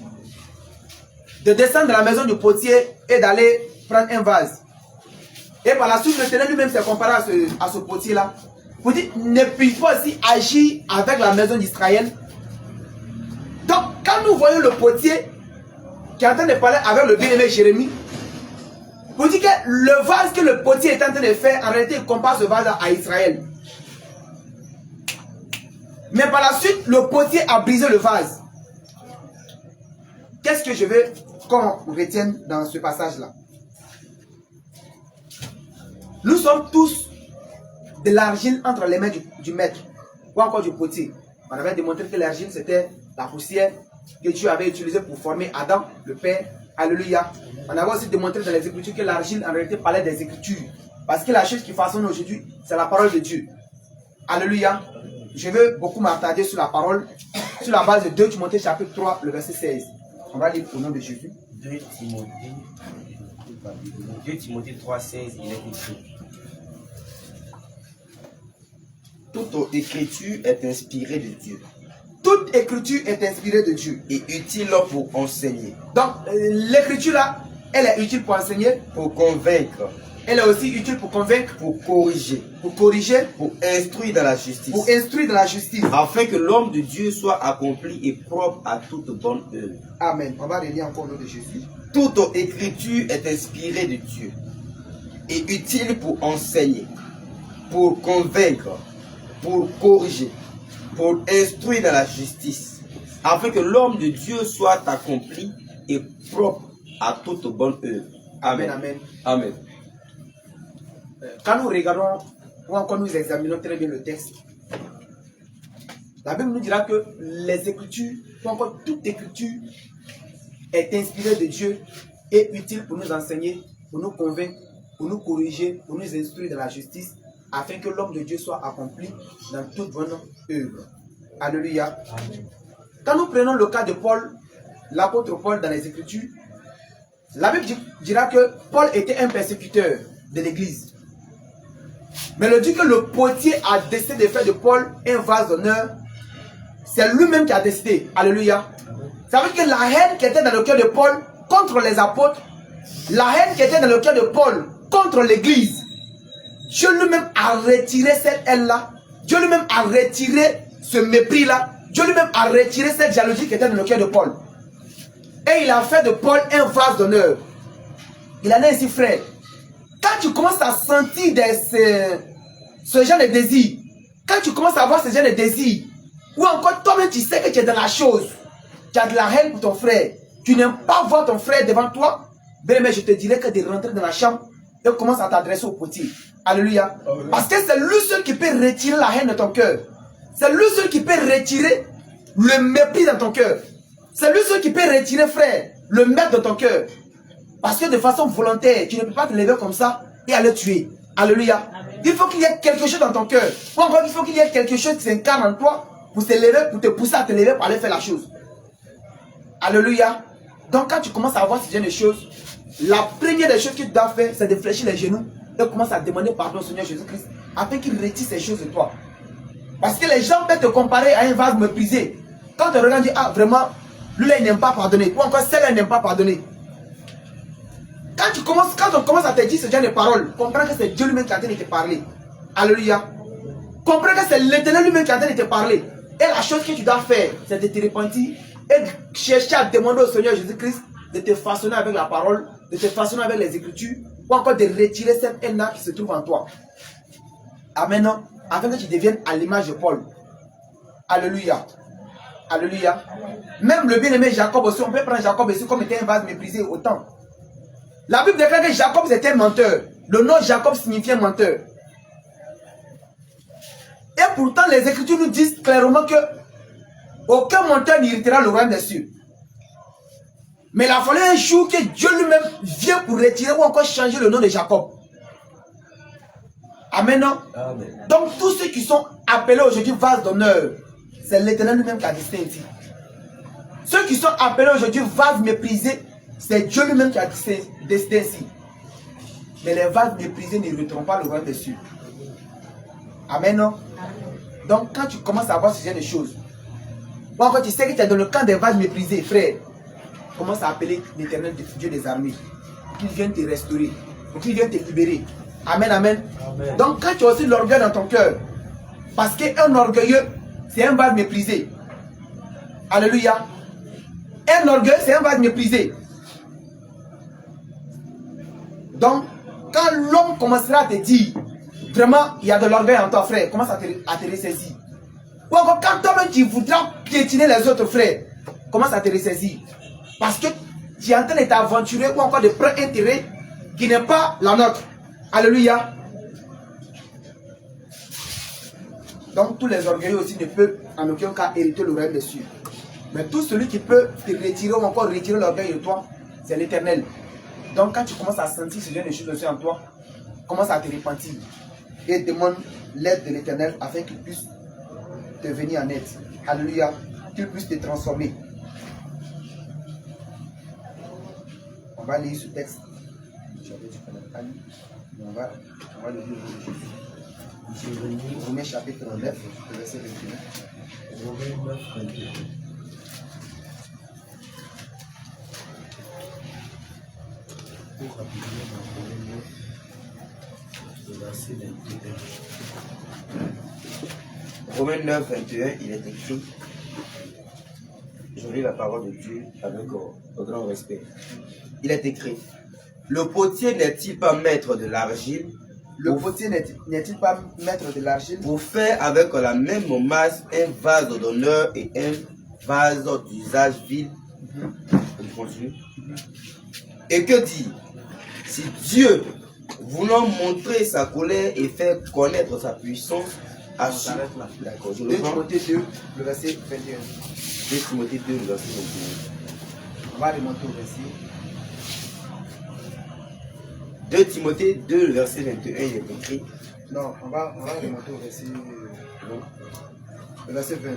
de descendre dans la maison du potier et d'aller prendre un vase. Et par la suite, l'Éternel lui-même s'est comparé à ce potier-là. Vous dites, ne puis-je pas aussi agir avec la maison d'Israël? Donc, quand nous voyons le potier qui est en train de parler avec le bien-aimé Jérémie, vous dites que le vase que le potier est en train de faire, en réalité, il compare ce vase à Israël. Mais par la suite, le potier a brisé le vase. Qu'est-ce que je veux qu'on retienne dans ce passage-là? Nous sommes tous de l'argile entre les mains du maître ou encore du potier. On avait démontré que l'argile, c'était la poussière que Dieu avait utilisée pour former Adam, le Père. Alléluia. On avait aussi démontré dans les Écritures que l'argile, en réalité, parlait des Écritures. Parce que la chose qui façonne aujourd'hui, c'est la parole de Dieu. Alléluia. Je veux beaucoup m'attarder sur la parole, sur la base de 2 Timothée chapitre 3, le verset 16. On va lire au nom de Jésus. 2 Timothée 3, 16, il est écrit. Toute écriture est inspirée de Dieu. Toute écriture est inspirée de Dieu. Et utile pour enseigner. Donc, l'écriture là, elle est utile pour enseigner. Pour convaincre. Elle est aussi utile pour convaincre. Pour corriger. Pour corriger. Pour instruire dans la justice. Pour instruire dans la justice. Afin que l'homme de Dieu soit accompli et propre à toute bonne œuvre. Amen. On va relire encore le nom de Jésus. Toute écriture est inspirée de Dieu. Et utile pour enseigner. Pour convaincre. Pour corriger. Pour instruire dans la justice, afin que l'homme de Dieu soit accompli et propre à toute bonne œuvre. Amen. Amen. Amen. Quand nous regardons, ou encore nous examinons très bien le texte, la Bible nous dira que les Écritures, ou encore toute Écriture, est inspirée de Dieu et utile pour nous enseigner, pour nous convaincre, pour nous corriger, pour nous instruire dans la justice, afin que l'homme de Dieu soit accompli dans toute bonne œuvre. Alléluia. Amen. Quand nous prenons le cas de Paul, l'apôtre Paul dans les Écritures, la Bible dira que Paul était un persécuteur de l'Église. Mais le dit que le potier a décidé de faire de Paul un vase d'honneur, c'est lui-même qui a décidé. Alléluia. Ça veut dire que la haine qui était dans le cœur de Paul contre les apôtres, la haine qui était dans le cœur de Paul contre l'Église, Dieu lui-même a retiré cette haine-là. Dieu lui-même a retiré ce mépris-là. Dieu lui-même a retiré cette jalousie qui était dans le cœur de Paul. Et il a fait de Paul un vase d'honneur. Il en est ainsi, frère. Quand tu commences à sentir ce genre de désir, quand tu commences à avoir ce genre de désir, ou encore toi-même tu sais que tu es dans la chose, tu as de la haine pour ton frère, tu n'aimes pas voir ton frère devant toi, bien mais je te dirais que de rentrer dans la chambre et commence à t'adresser au potier. Alléluia. Parce que c'est lui seul qui peut retirer la haine de ton cœur. C'est lui seul qui peut retirer le mépris dans ton cœur. C'est lui seul qui peut retirer, frère, le mettre dans ton cœur. Parce que de façon volontaire, tu ne peux pas te lever comme ça et aller tuer. Alléluia. Il faut qu'il y ait quelque chose dans ton cœur. Ou encore, il faut qu'il y ait quelque chose qui s'incarne en toi pour se lever, pour te pousser à te lever pour aller faire la chose. Alléluia. Donc quand tu commences à avoir ce genre de choses, la première des choses que tu dois faire, c'est de fléchir les genoux et commencer à demander pardon au Seigneur Jésus-Christ afin qu'il retire ces choses de toi. Parce que les gens peuvent te comparer à un vase méprisé. Quand tu regardes, tu dis, ah vraiment, lui là il n'aime pas pardonner. Ou encore celle-là n'aime pas pardonner. Quand on commence à te dire ce genre de paroles, comprends que c'est Dieu lui-même qui est en train de te parler. Alléluia. Comprends que c'est l'Éternel lui-même qui est en train de te parler. Et la chose que tu dois faire, c'est de te repentir et de chercher à demander au Seigneur Jésus-Christ de te façonner avec la parole, de te façonner avec les Écritures, ou encore de retirer cette haine-là qui se trouve en toi. Amen. Afin que tu deviennes à l'image de Paul. Alléluia. Alléluia. Même le bien-aimé Jacob aussi, on peut prendre Jacob aussi comme était un vase méprisé autant. La Bible déclare que Jacob c'était un menteur. Le nom Jacob signifiait menteur. Et pourtant les Écritures nous disent clairement que aucun menteur n'héritera le royaume des cieux. Mais il a fallu un jour que Dieu lui-même vient pour retirer ou encore changer le nom de Jacob. Amen. Amen. Donc tous ceux qui sont appelés aujourd'hui vase d'honneur, c'est l'Éternel lui-même qui a décidé ainsi. Ceux qui sont appelés aujourd'hui vase méprisé, c'est Dieu lui-même qui a décidé ainsi. Mais les vases méprisés n'hériteront pas le royaume des cieux. Amen. Amen. Donc quand tu commences à voir ce genre de choses, ou encore tu sais que tu es dans le camp des vases méprisés, frère, commence à appeler l'Éternel Dieu des armées, pour qu'il vienne te restaurer, pour qu'il vienne te libérer. Amen, amen, amen. Donc quand tu as aussi l'orgueil dans ton cœur, parce qu'un orgueilleux, c'est un vase méprisé. Alléluia. Un orgueil, c'est un vase méprisé. Donc, quand l'homme commencera à te dire, vraiment, il y a de l'orgueil en toi, frère, commence à te ressaisir. Ou encore, quand toi-même tu voudras piétiner les autres frères, commence à te ressaisir. Parce que tu es en train de t'aventurer ou encore de prendre un terrain qui n'est pas la nôtre. Alléluia. Donc tous les orgueilleux aussi ne peuvent en aucun cas hériter le royaume des cieux. Mais tout celui qui peut te retirer ou encore retirer l'orgueil de toi, c'est l'Éternel. Donc quand tu commences à sentir ce genre de choses aussi en toi, commence à te repentir et demande l'aide de l'Éternel afin qu'il puisse te venir en aide. Alléluia. Qu'il puisse te transformer. On va lire ce texte. On va le lire aujourd'hui. Romains chapitre 9, verset 21. Romains 9, 21. Pour rapidement dans Romains 9, verset 21. Romains 9, 21, il est écrit, je lis la parole de Dieu avec au grand respect. Il est écrit, le potier n'est-il pas maître de l'argile? Le potier n'est-il pas maître de l'argile? Pour faire avec la même masse un vase d'honneur et un vase d'usage vil. On continue. Et que dire? Si Dieu, voulant montrer sa colère et faire connaître sa puissance, a su. D'accord, je 2 le prends. Timothée 2, le verset 21. 2 Timothée 2, le verset 21. On va remonter au verset. 2 Timothée 2, le verset 21, il est écrit. Non, on va remonter au verset. Le verset 20.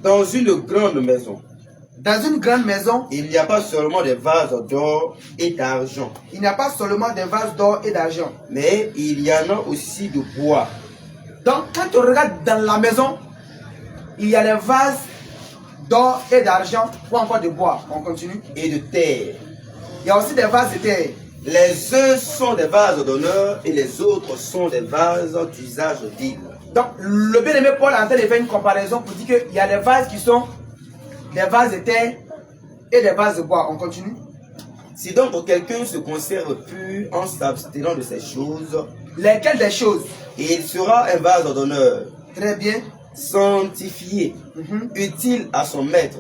Dans une grande maison, Dans une grande maison, il n'y a pas seulement des vases d'or et d'argent, il n'y a pas seulement des vases d'or et d'argent. mais il y en a aussi de bois. Donc, quand tu regardes dans la maison, il y a les vases d'or et d'argent ou encore de bois. On continue. Et de terre. Il y a aussi des vases de terre. Les uns sont des vases d'honneur et les autres sont des vases d'usage vil. Donc, le bien-aimé Paul est en train de faire une comparaison pour dire qu'il y a les vases qui sont des vases de terre et des vases de bois. On continue. Si donc quelqu'un se conserve pur en s'abstenant de ces choses, Lesquelles des choses? il sera un vase d'honneur, Très bien. sanctifié, utile à son maître,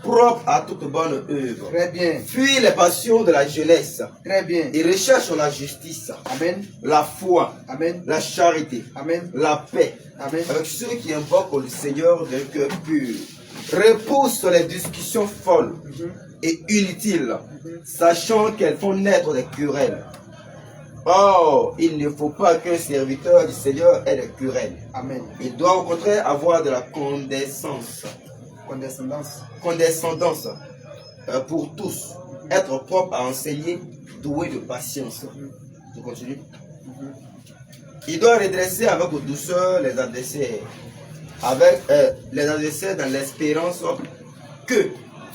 propre à toute bonne œuvre. Très bien. Fuit les passions de la jeunesse Très bien. et recherche la justice, Amen. la foi, Amen. la charité, Amen. la paix, Amen. avec ceux qui invoquent le Seigneur d'un cœur pur. Repose sur les discussions folles et inutiles, sachant qu'elles font naître des querelles. Or, il ne faut pas qu'un serviteur du Seigneur ait des querelles. Amen. Il doit au contraire avoir de la condescendance pour tous, être propre à enseigner, doué de patience. Je continue. Il doit redresser avec douceur les adversaires, dans l'espérance que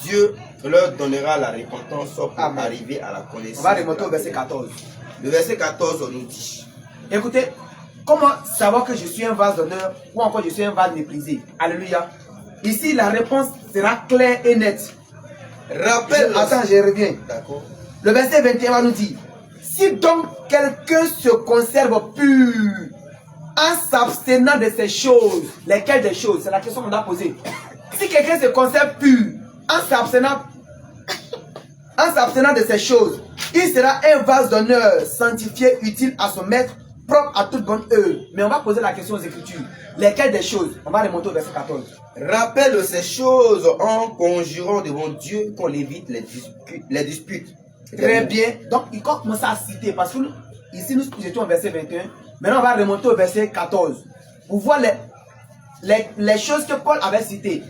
Dieu leur donnera la repentance pour Amen. arriver à la connaissance. On va remonter au verset 14. Le verset 14 nous dit. Écoutez, comment savoir que je suis un vase d'honneur ou encore je suis un vase méprisé? Alléluia. Ici, la réponse sera claire et nette. Attends, je reviens. D'accord. Le verset 21 va nous dire, si donc quelqu'un se conserve pur en s'abstenant de ces choses, lesquelles des choses? C'est la question qu'on a posée. Si quelqu'un se conserve pur en s'abstenant de ces choses, il sera un vase d'honneur, sanctifié, utile à son maître, propre à toute bonne œuvre. Mais on va poser la question aux Écritures. Lesquelles des choses? On va remonter au verset 14. Rappelle ces choses en conjurant devant Dieu qu'on évite les disputes. Très bien. Donc, il commence à citer, parce que ici, nous étions au verset 21. Maintenant, on va remonter au verset 14. Pour voir les choses que Paul avait citées.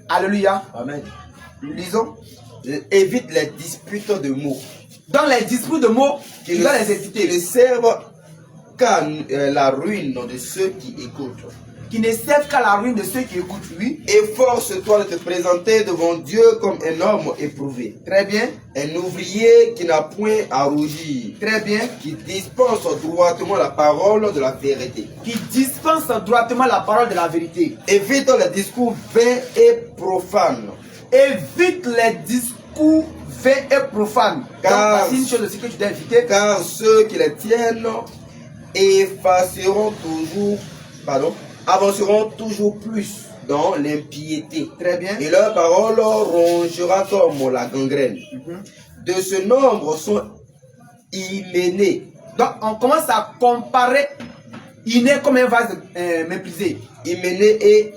Alléluia. Amen. Lisons. Évite les disputes de mots. Dans les disputes de mots, il va les éviter. Qui ne servent qu'à la ruine de ceux qui écoutent. Qui ne servent qu'à la ruine de ceux qui écoutent, oui. Efforce-toi de te présenter devant Dieu comme un homme éprouvé. Très bien. Un ouvrier qui n'a point à rougir. Très bien. Qui dispense droitement la parole de la vérité. Qui dispense droitement la parole de la vérité. Évite les discours vains et profanes. Évite les discours vains et profanes. Car c'est une chose aussi que tu dois éviter. Car ceux qui les tiennent avanceront toujours plus dans l'impiété. Très bien. Et leur parole rongera comme la gangrène. De ce nombre sont Hyménée. Donc on commence à comparer Il naît comme un vase méprisé. Hyménée et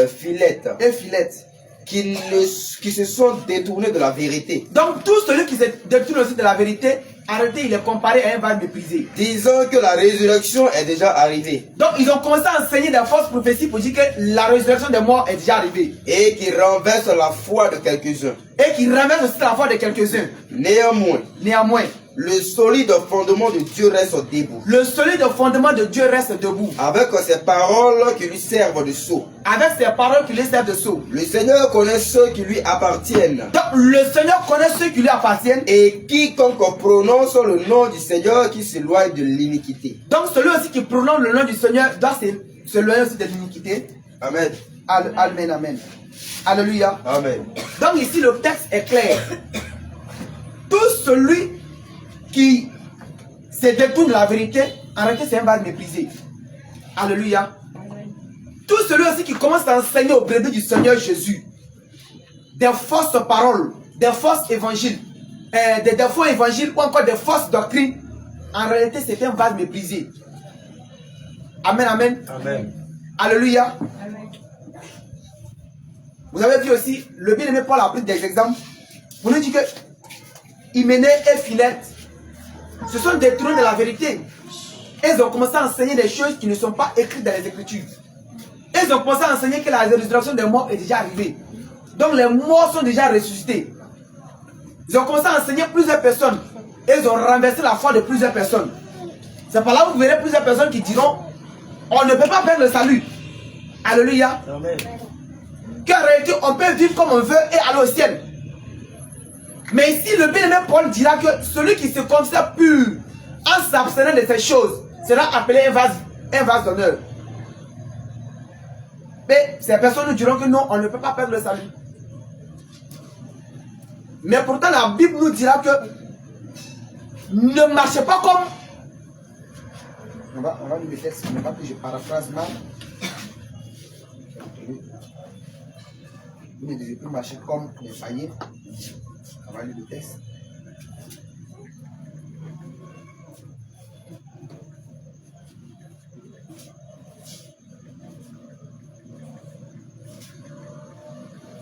Philette, Et Philette. qui se sont détournés de la vérité, Donc tout celui qui se détourne aussi de la vérité, en réalité il est comparé à un vase méprisé. disant que la résurrection est déjà arrivée Donc ils ont commencé à enseigner des fausses prophéties pour dire que la résurrection des morts est déjà arrivée. et qui renverse la foi de quelques-uns. Et qui renverse aussi la foi de quelques-uns. Néanmoins, le solide fondement de Dieu reste debout, Le solide fondement de Dieu reste debout. avec ces paroles qui lui servent de sceau. Avec ces paroles qui lui servent de sceau. Le Seigneur connaît ceux qui lui appartiennent, Donc le Seigneur connaît ceux qui lui appartiennent. et quiconque prononce le nom du Seigneur qui s'éloigne de l'iniquité. Donc celui aussi qui prononce le nom du Seigneur doit s'éloigner aussi de l'iniquité. Amen. Amen, amen. Alléluia. Amen. Donc ici le texte est clair. Tout celui qui se détourne de la vérité, en réalité c'est un vase méprisé. Alléluia. Tout celui aussi qui commence à enseigner au brebis du Seigneur Jésus des fausses paroles, des fausses évangiles, des faux évangiles ou encore des fausses doctrines, en réalité c'est un vase méprisé. Amen, amen. Amen. Alléluia. Vous avez vu aussi, le bien-aimé Paul a pris des exemples. Vous nous dites que Hyménée et Philette se sont détournés de la vérité. Ils ont commencé à enseigner des choses qui ne sont pas écrites dans les Écritures. Ils ont commencé à enseigner que la résurrection des morts est déjà arrivée. Donc les morts sont déjà ressuscités. Ils ont commencé à enseigner plusieurs personnes. Ils ont renversé la foi de plusieurs personnes. C'est par là où vous verrez plusieurs personnes qui diront on ne peut pas perdre le salut. Alléluia. Amen. Qu'en réalité, on peut vivre comme on veut et aller au ciel. Mais ici, le bien-aimé Paul dira que celui qui se considère pur en s'abstenant de ces choses sera appelé un vase d'honneur. Mais ces personnes nous diront que non, on ne peut pas perdre le salut. Mais pourtant, la Bible nous dira que ne marchez pas comme... On va lire le texte, mais pas que je paraphrase mal. Vous ne devez plus marcher comme les païens. On va lire le texte.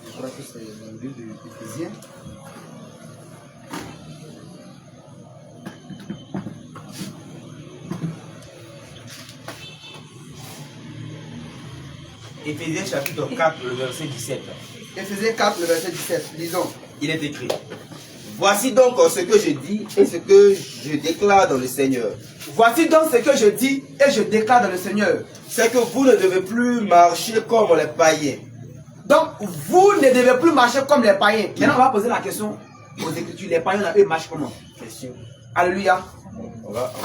Je crois que c'est le livre d'Éphésiens. Éphésiens chapitre 4, le verset 17. Éphésiens 4, le verset 17. Lisons. Il est écrit: voici donc ce que je dis et ce que je déclare dans le Seigneur. Voici donc ce que je dis et je déclare dans le Seigneur. C'est que vous ne devez plus marcher comme les païens. Donc, vous ne devez plus marcher comme les païens. Maintenant, on va poser la question aux Écritures. Les païens, eux, marchent comment? Question. Alléluia.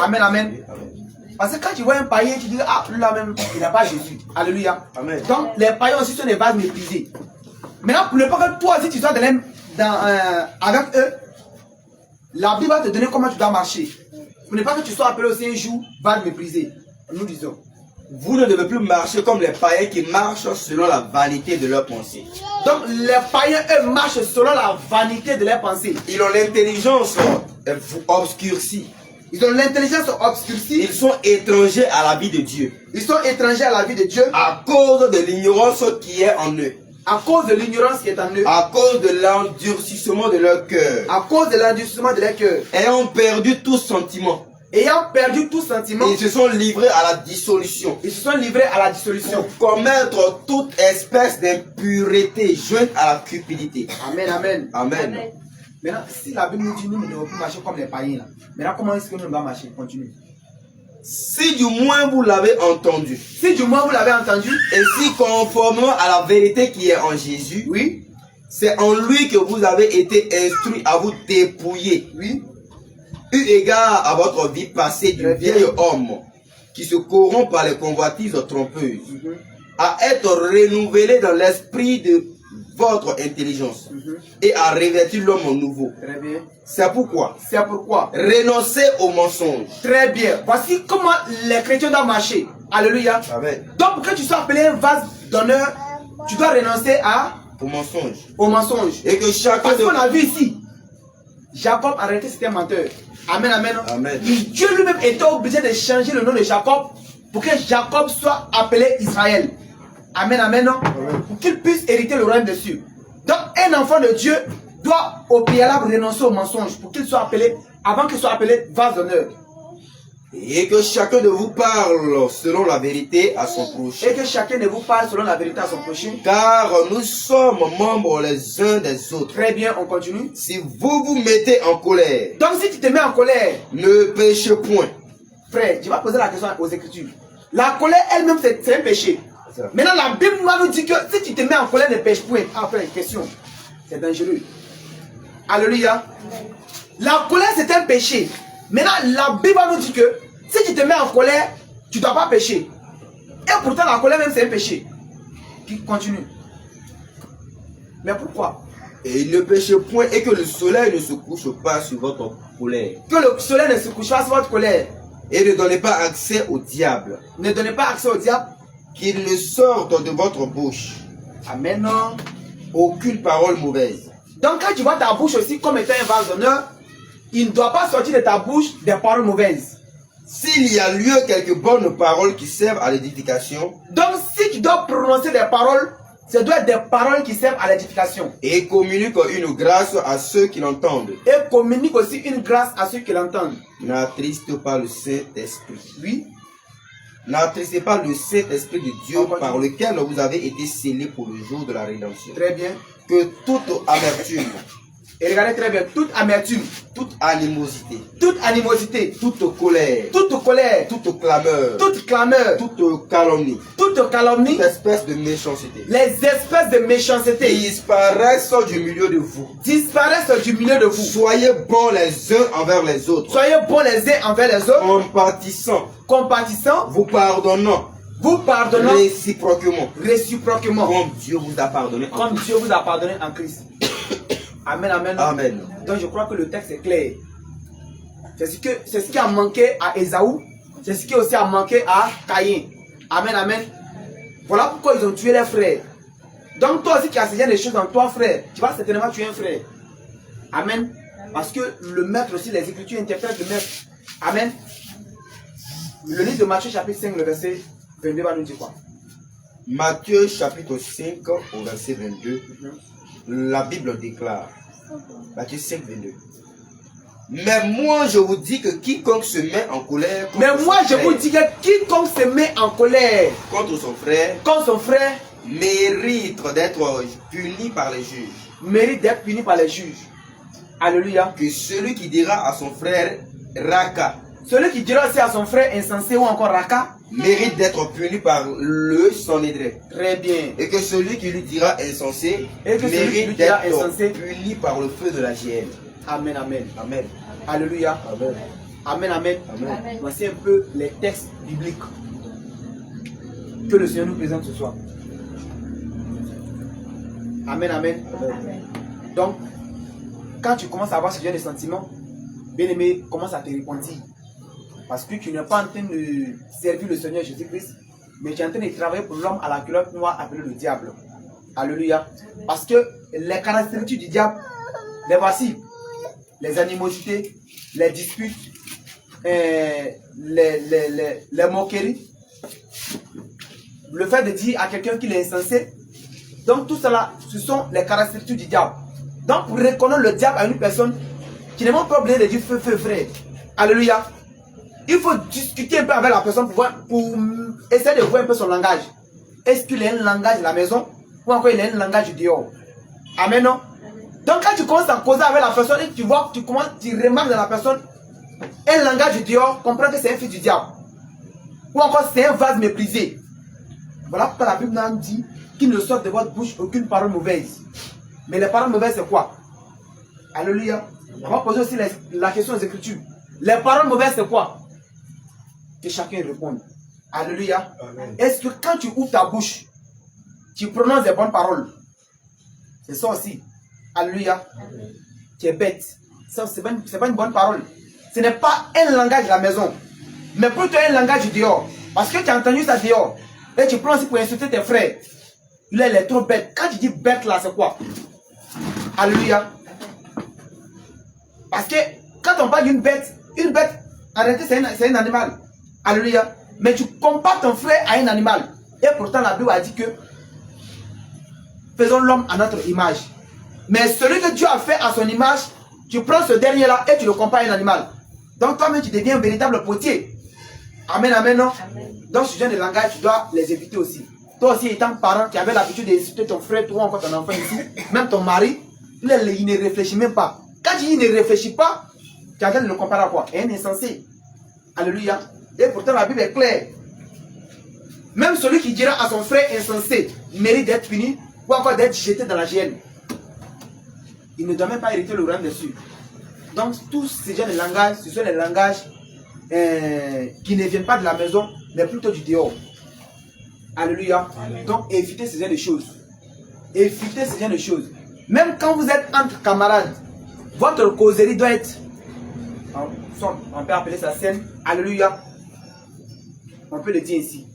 Amen, amen. Parce que quand tu vois un païen, tu dis, ah, lui là-même, il n'a pas Jésus. Alléluia. Amen. Donc, les païens aussi sont des vases méprisés. Maintenant, pour ne pas que toi aussi tu sois avec eux, la Bible va te donner comment tu dois marcher. Pour ne pas que tu sois appelé aussi un jour vase méprisé. Nous disons. Vous ne devez plus marcher comme les païens qui marchent selon la vanité de leurs pensées. Donc, les païens, eux, marchent selon la vanité de leurs pensées. Ils ont l'intelligence obscurcie. Ils ont l'intelligence obscurcie. Ils sont étrangers à la vie de Dieu. Ils sont étrangers à la vie de Dieu. À cause de l'ignorance qui est en eux. À cause de l'ignorance qui est en eux. À cause de l'endurcissement de leur cœur. À cause de l'endurcissement de leur cœur. Ayant perdu tout sentiment. Ayant perdu tout sentiment. Ils se sont livrés à la dissolution. Ils se sont livrés à la dissolution. Pour commettre toute espèce d'impureté jointe à la cupidité. Amen, amen. Amen. Maintenant, si la Bible nous dit nous ne devons plus marcher comme les païens là. Maintenant, comment est-ce que nous devons marcher? Continue. Si du moins vous l'avez entendu. Si du moins vous l'avez entendu. Et si conformément à la vérité qui est en Jésus. Oui. C'est en lui que vous avez été instruits à vous dépouiller. Oui. Eu égard à votre vie passée du vieil homme qui se corrompt par les convoitises trompeuses, à être renouvelé dans l'esprit de votre intelligence et à revêtir l'homme nouveau. Très bien. C'est pourquoi renoncez au mensonge. Très bien. Voici comment les chrétiens doivent marcher. Alléluia. Amen. Donc, pour que tu sois appelé un vase d'honneur, tu dois renoncer au mensonge. Au mensonge. Et que chacun. Parce qu'on a vu ici, Jacob a arrêté, c'était un menteur. Amen, amen. Amen. Dieu lui-même était obligé de changer le nom de Jacob pour que Jacob soit appelé Israël. Amen, amen, non? Pour qu'il puisse hériter le royaume des cieux. Donc, un enfant de Dieu doit au préalable renoncer au mensonge pour qu'il soit appelé, avant qu'il soit appelé vase d'honneur. Et que chacun de vous parle selon la vérité à son prochain. Et que chacun de vous parle selon la vérité à son prochain. Car nous sommes membres les uns des autres. Très bien, on continue. Si vous vous mettez en colère, Donc, si tu te mets en colère, ne péchez point. frère, tu vas poser la question aux Écritures. La colère elle-même, c'est un péché. Maintenant, la Bible nous dit que si tu te mets en colère, ne pêche point. Après, question. C'est dangereux. Alléluia. La colère, c'est un péché. Maintenant, la Bible nous dit que si tu te mets en colère, tu ne dois pas pécher. Et pourtant, la colère même, c'est un péché. Qui continue. Mais pourquoi? Et ne péchez point et que le soleil ne se couche pas sur votre colère. Que le soleil ne se couche pas sur votre colère. Et ne donnez pas accès au diable. Ne donnez pas accès au diable. Qu'il ne sorte de votre bouche Amen. aucune parole mauvaise. Donc quand tu vois ta bouche aussi comme étant un vase d'honneur, il ne doit pas sortir de ta bouche des paroles mauvaises. S'il y a lieu quelques bonnes paroles qui servent à l'édification. Donc si tu dois prononcer des paroles, ça doit être des paroles qui servent à l'édification. Et communique une grâce à ceux qui l'entendent. Et communique aussi une grâce à ceux qui l'entendent. N'attriste pas le Saint-Esprit. Oui. N'attristez pas le Saint-Esprit de Dieu par lequel vous avez été scellés pour le jour de la rédemption. Très bien. Que toute amertume, et regardez très bien, toute amertume, toute animosité, toute colère, toute clameur, toute calomnie, toute espèce de méchanceté, les espèces de méchanceté disparaissent du milieu de vous. Soyez bons les uns envers les autres. Compatissant, vous pardonnant réciproquement, comme Dieu vous a pardonné en Christ. Amen, amen. Amen. Donc je crois que le texte est clair. C'est ce qui a manqué à Ésaü. C'est ce qui aussi a manqué à Caïn. Amen, amen. Voilà pourquoi ils ont tué les frères. Donc toi aussi qui as saisi des choses dans toi, frère, tu vas certainement tuer un frère. Amen. Parce que le maître aussi, les Écritures interprètent le maître. Amen. Le livre de Matthieu chapitre 5, le verset 22 va nous dire quoi? Matthieu chapitre 5 au verset 22. La Bible déclare, Matthieu 5, 22. Mais moi je vous dis que quiconque se met en colère contre son frère mérite d'être puni par les juges. Alléluia. Que celui qui dira à son frère Raka, celui qui dira aussi à son frère insensé ou encore Raka, mérite d'être puni par le Sanhédrin. Très bien. Et que celui qui lui dira insensé mérite d'être puni par le feu de la géhenne. Amen, amen. Amen. Alléluia. Amen. Amen, amen. Amen. Voici un peu les textes bibliques que le Seigneur nous présente ce soir. Amen, amen. Amen. Donc, quand tu commences à avoir ce genre de sentiments, bien aimé, commence à te repentir. Parce que tu n'es pas en train de servir le Seigneur Jésus-Christ, mais tu es en train de travailler pour l'homme à la culotte noire appelé le diable. Alléluia. Parce que les caractéristiques du diable, les voici. Les animosités, les disputes, les moqueries, le fait de dire à quelqu'un qu'il est insensé. Donc tout cela, ce sont les caractéristiques du diable. Donc pour reconnaître le diable à une personne, qui n'est même pas obligé de dire feu, feu, frère. Alléluia. Il faut discuter un peu avec la personne pour essayer de voir un peu son langage. Est-ce qu'il a un langage de la maison ou encore il a un langage du dehors? Amen, non? Donc quand tu commences à causer avec la personne et tu vois, tu remarques dans la personne un langage du dehors, comprends que c'est un fils du diable. Ou encore c'est un vase méprisé. Voilà pourquoi la Bible nous dit qu'il ne sort de votre bouche aucune parole mauvaise. Mais les paroles mauvaises c'est quoi? Alléluia. On va poser aussi la question aux Écritures. Les paroles mauvaises c'est quoi? Que chacun réponde. Alléluia. Est-ce que quand tu ouvres ta bouche, tu prononces des bonnes paroles? C'est ça aussi. Alléluia. Tu es bête. Ça, c'est pas une bonne parole. Ce n'est pas un langage de la maison, mais plutôt un langage du dehors. Parce que tu as entendu ça dehors. Et tu prends aussi pour insulter tes frères. Là, il est trop bête. Quand tu dis bête là, c'est quoi? Alléluia. Parce que quand on parle d'une bête, en réalité, c'est un animal. Alléluia. Mais tu compares ton frère à un animal. Et pourtant la Bible a dit que faisons l'homme à notre image. Mais celui que Dieu a fait à son image, tu prends ce dernier-là et tu le compares à un animal. Donc toi-même tu deviens un véritable potier. Amen, amen, non? Amen. Donc ce genre de langage, tu dois les éviter aussi. Toi aussi étant parent qui avait l'habitude d'insulter ton frère, toi encore ton enfant ici, même ton mari, il ne réfléchit même pas. Quand il ne réfléchit pas, tu as de le comparer à quoi? Un insensé. Alléluia. Et pourtant la Bible est claire. Même celui qui dira à son frère insensé mérite d'être puni ou encore d'être jeté dans la géhenne. Il ne doit même pas hériter le royaume des cieux. Donc tous ces genres de langages, ce sont les langages qui ne viennent pas de la maison, mais plutôt du dehors. Alléluia. Amen. Donc évitez ce genre de choses. Évitez ce genre de choses. Même quand vous êtes entre camarades, votre causerie doit être, on peut appeler ça saine. Alléluia. On peut le dire ici.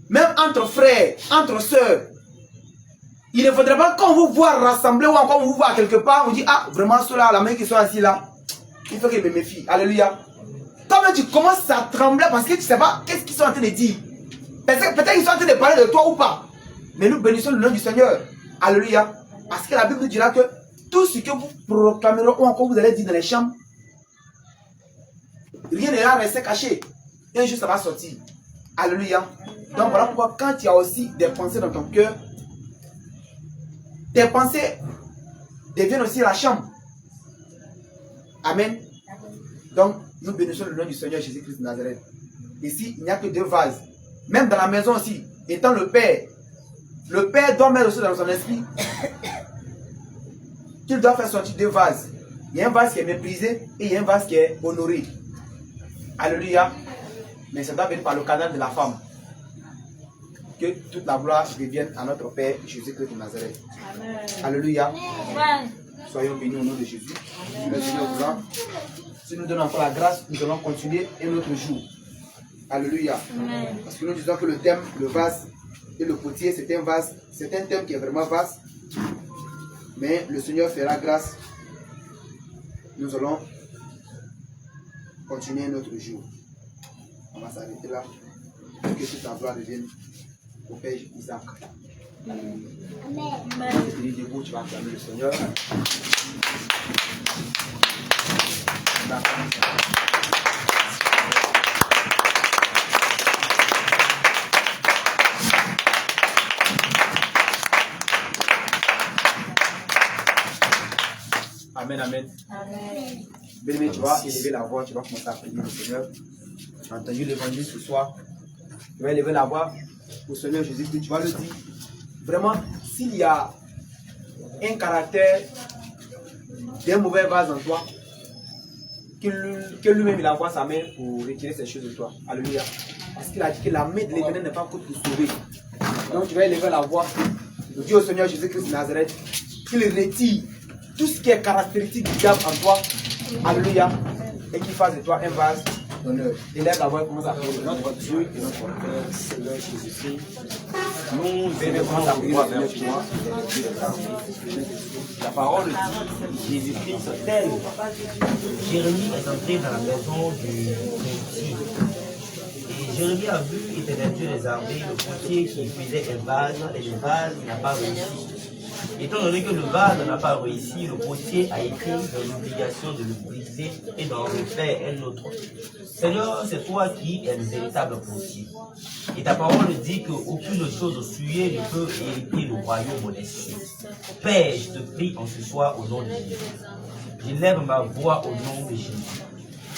Même entre frères, entre sœurs, il ne faudrait pas qu'on vous voit rassembler ou encore vous voit quelque part, on dit, ah, vraiment ceux-là, la main qui sont assis là, il faut qu'ils me méfient. Alléluia. Toi-même, tu commences à trembler parce que tu ne sais pas qu'est-ce qu'ils sont en train de dire. Peut-être qu'ils sont en train de parler de toi ou pas. Mais nous bénissons le nom du Seigneur. Alléluia. Parce que la Bible nous dira que tout ce que vous proclamerez ou encore vous allez dire dans les chambres, rien ne va rester caché. Et un jour, ça va sortir. Alléluia. Donc voilà pourquoi quand il y a aussi des pensées dans ton cœur, tes pensées deviennent aussi la chambre. Amen. Donc, nous bénissons le nom du Seigneur Jésus-Christ de Nazareth. Ici, il n'y a que 2 vases. Même dans la maison aussi, étant le Père doit mettre aussi dans son esprit qu'il doit faire sortir 2 vases. Il y a un vase qui est méprisé et il y a un vase qui est honoré. Alléluia. Mais ça doit venir par le canal de la femme. Que toute la gloire revienne à notre Père Jésus-Christ de Nazareth. Amen. Alléluia. Amen. Soyons bénis au nom de Jésus. Le Seigneur voulant, si nous donnons encore la grâce, nous allons continuer un autre jour. Alléluia. Amen. Parce que nous disons que le thème, le vase et le potier, c'est un vase, c'est un thème qui est vraiment vaste. Mais le Seigneur fera grâce. Nous allons continuer un autre jour. On va s'arrêter là. Que toute la gloire revienne au Père Isaac. Amen. Amen. Debout, tu vas acclamer le Seigneur. Amen, amen. Amen. Bien-aimé, tu vas élever la voix, tu vas commencer à prier le Seigneur. Tu as entendu l'évangile ce soir. Tu vas élever la voix au Seigneur Jésus-Christ, tu vas le dire. Vraiment, s'il y a un caractère d'un mauvais vase en toi, que lui-même il envoie sa main pour retirer ces choses de toi. Alléluia. Parce qu'il a dit que la main de l'Éternel n'est pas courte pour sauver. Donc tu vas élever la voix. Dis au Seigneur Jésus-Christ de Nazareth qu'il retire tout ce qui est caractéristique du diable en toi. Alléluia. Et qu'il fasse de toi un vase d'honneur. Élève la voix et commence à prier. Notre Dieu et notre Père, Seigneur Jésus-Christ. Nous élevons la voix vers toi. La parole dit Jésus-Christ tel. Jérémie est entré dans la maison du potier. Et Jérémie a vu l'Éternel Dieu des armées, le potier qui épuisait un vase, et le vase n'a pas réussi. Étant donné que le vase n'a pas réussi, le potier a été dans l'obligation de le briser et d'en refaire un autre. Seigneur, c'est toi qui es le véritable potier. Et ta parole dit qu'aucune chose souillée ne peut hériter le royaume des cieux. Père, je te prie en ce soir au nom de Jésus. J'élève ma voix au nom de Jésus.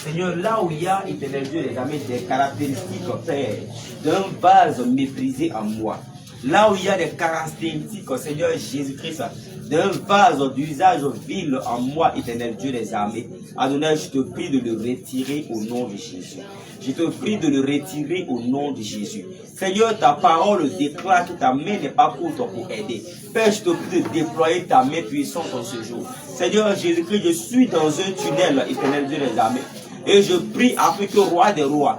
Seigneur, là où il y a, Éternel Dieu des armées, des caractéristiques, Père, d'un vase méprisé en moi. Là où il y a des caractéristiques, Seigneur Jésus-Christ, d'un vase d'usage vil en moi, Éternel Dieu des armées, Adonai, je te prie de le retirer au nom de Jésus. Je te prie de le retirer au nom de Jésus. Seigneur, ta parole déclare que ta main n'est pas courte pour aider. Père, je te prie de déployer ta main puissante en ce jour. Seigneur Jésus-Christ, je suis dans un tunnel, Éternel Dieu des armées. Et je prie afin que roi des rois,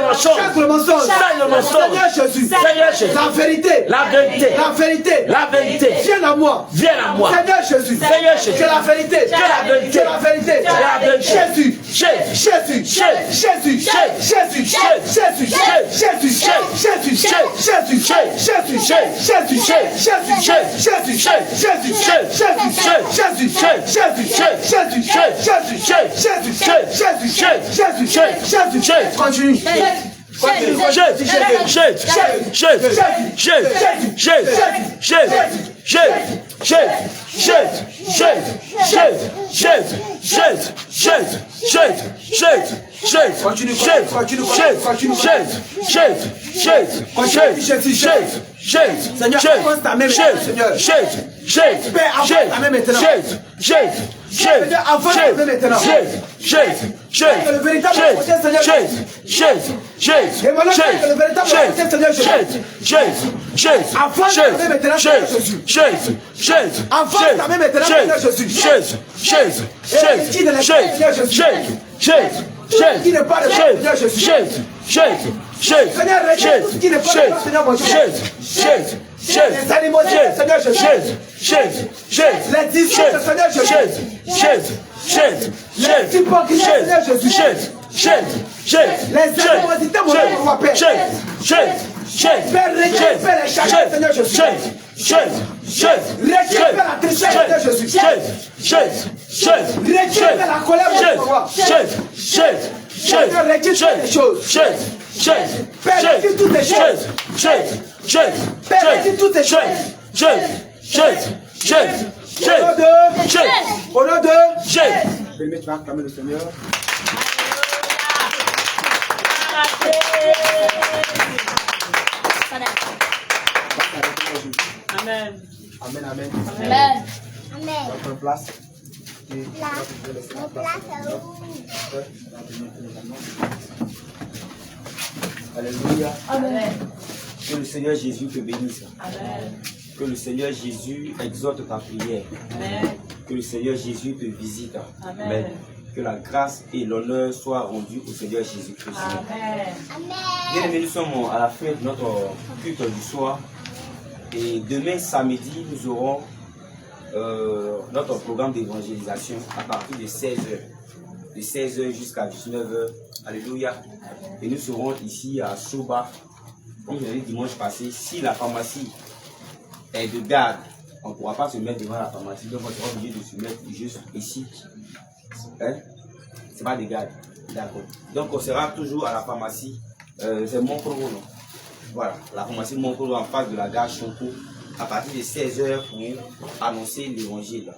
mensonge. Chaque le mensonge. Chaque le mensonge. Seigneur Jésus. Seigneur Jésus. La vérité. La vérité. La vérité. La vérité. Viens à moi. Viens à moi. Seigneur Jésus. Seigneur Jésus. Que la vérité. Que la vérité. Que la vérité. Que la vérité. Jésus. Jésus. Jésus. Jésus. Jésus. Jésus. Jésus. Au nom de Jésus. Tu vas acclamer le Seigneur. Amen. Amen, amen. Amen. Amen. Votre place. Alléluia. Amen. Que le Seigneur Jésus te bénisse. Amen. Que le Seigneur Jésus exauce ta prière. Amen. Que le Seigneur Jésus te visite. Amen. Que la grâce et l'honneur soient rendus au Seigneur Jésus-Christ. Amen. Bien aimés, nous sommes à la fin de notre culte du soir. Et demain samedi, nous aurons notre programme d'évangélisation à partir de 16h. De 16h jusqu'à 19h. Alléluia. Et nous serons ici à Soba. Comme je l'ai dit dimanche passé, si la pharmacie est de garde, on ne pourra pas se mettre devant la pharmacie. Donc on sera obligé de se mettre juste ici. Hein? C'est pas de garde. D'accord. Donc on sera toujours à la pharmacie. C'est Moncoro, non? Voilà, la pharmacie Moncoro en face de la gare Chonko à partir de 16h pour annoncer l'évangile.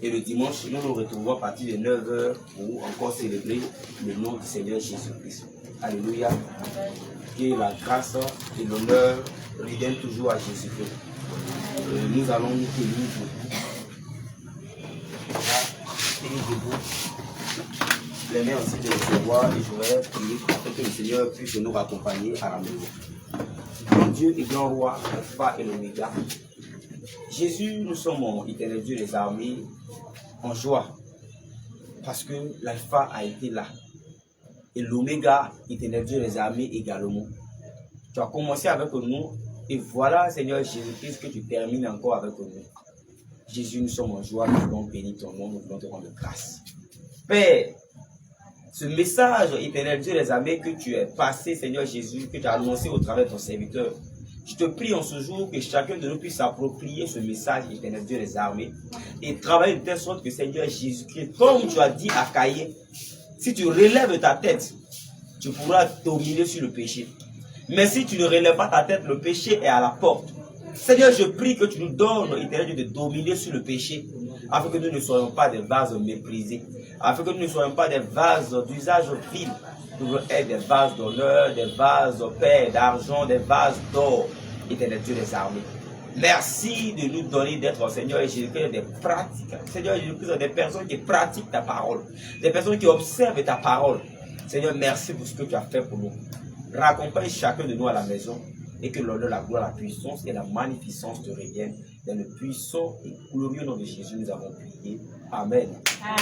Et le dimanche, nous nous retrouvons à partir de 9h pour encore célébrer le nom du Seigneur Jésus-Christ. Alléluia. Que la grâce et l'honneur reviennent toujours à Jésus-Christ. Nous allons nous tenir debout. Les mains aussi de recevoir et je voudrais prier afin que le Seigneur puisse nous accompagner à la maison. Grand Dieu et grand roi, l'alpha et l'oméga. Jésus, nous sommes en éternel Dieu des armées en joie parce que l'alpha a été là et l'oméga, éternel Dieu des armées également. Tu as commencé avec nous et voilà Seigneur Jésus-Christ que tu termines encore avec nous. Jésus, nous sommes en joie, nous voulons bénir ton nom, nous voulons te rendre grâce. Père, ce message éternel Dieu des armées que tu as passé Seigneur Jésus, que tu as annoncé au travers de ton serviteur, je te prie en ce jour que chacun de nous puisse s'approprier ce message éternel Dieu des armées et travailler de telle sorte que Seigneur Jésus-Christ, comme tu as dit à Caïn, si tu relèves ta tête, tu pourras dominer sur le péché. Mais si tu ne relèves pas ta tête, le péché est à la porte. Seigneur, je prie que tu nous donnes, éternel Dieu, de dominer sur le péché, afin que nous ne soyons pas des vases méprisés, afin que nous ne soyons pas des vases d'usage vil. Nous voulons être des vases d'honneur, des vases paix, d'argent, des vases d'or, éternel Dieu des armées. Merci de nous donner d'être, Seigneur Jésus-Christ, des pratiques. Seigneur Jésus-Christ, des personnes qui pratiquent ta parole, des personnes qui observent ta parole. Seigneur, merci pour ce que tu as fait pour nous. Raccompagne chacun de nous à la maison et que l'honneur, la gloire, la puissance et la magnificence te reviennent. Dans le puissant et glorieux nom de Jésus, nous avons prié. Amen. Amen.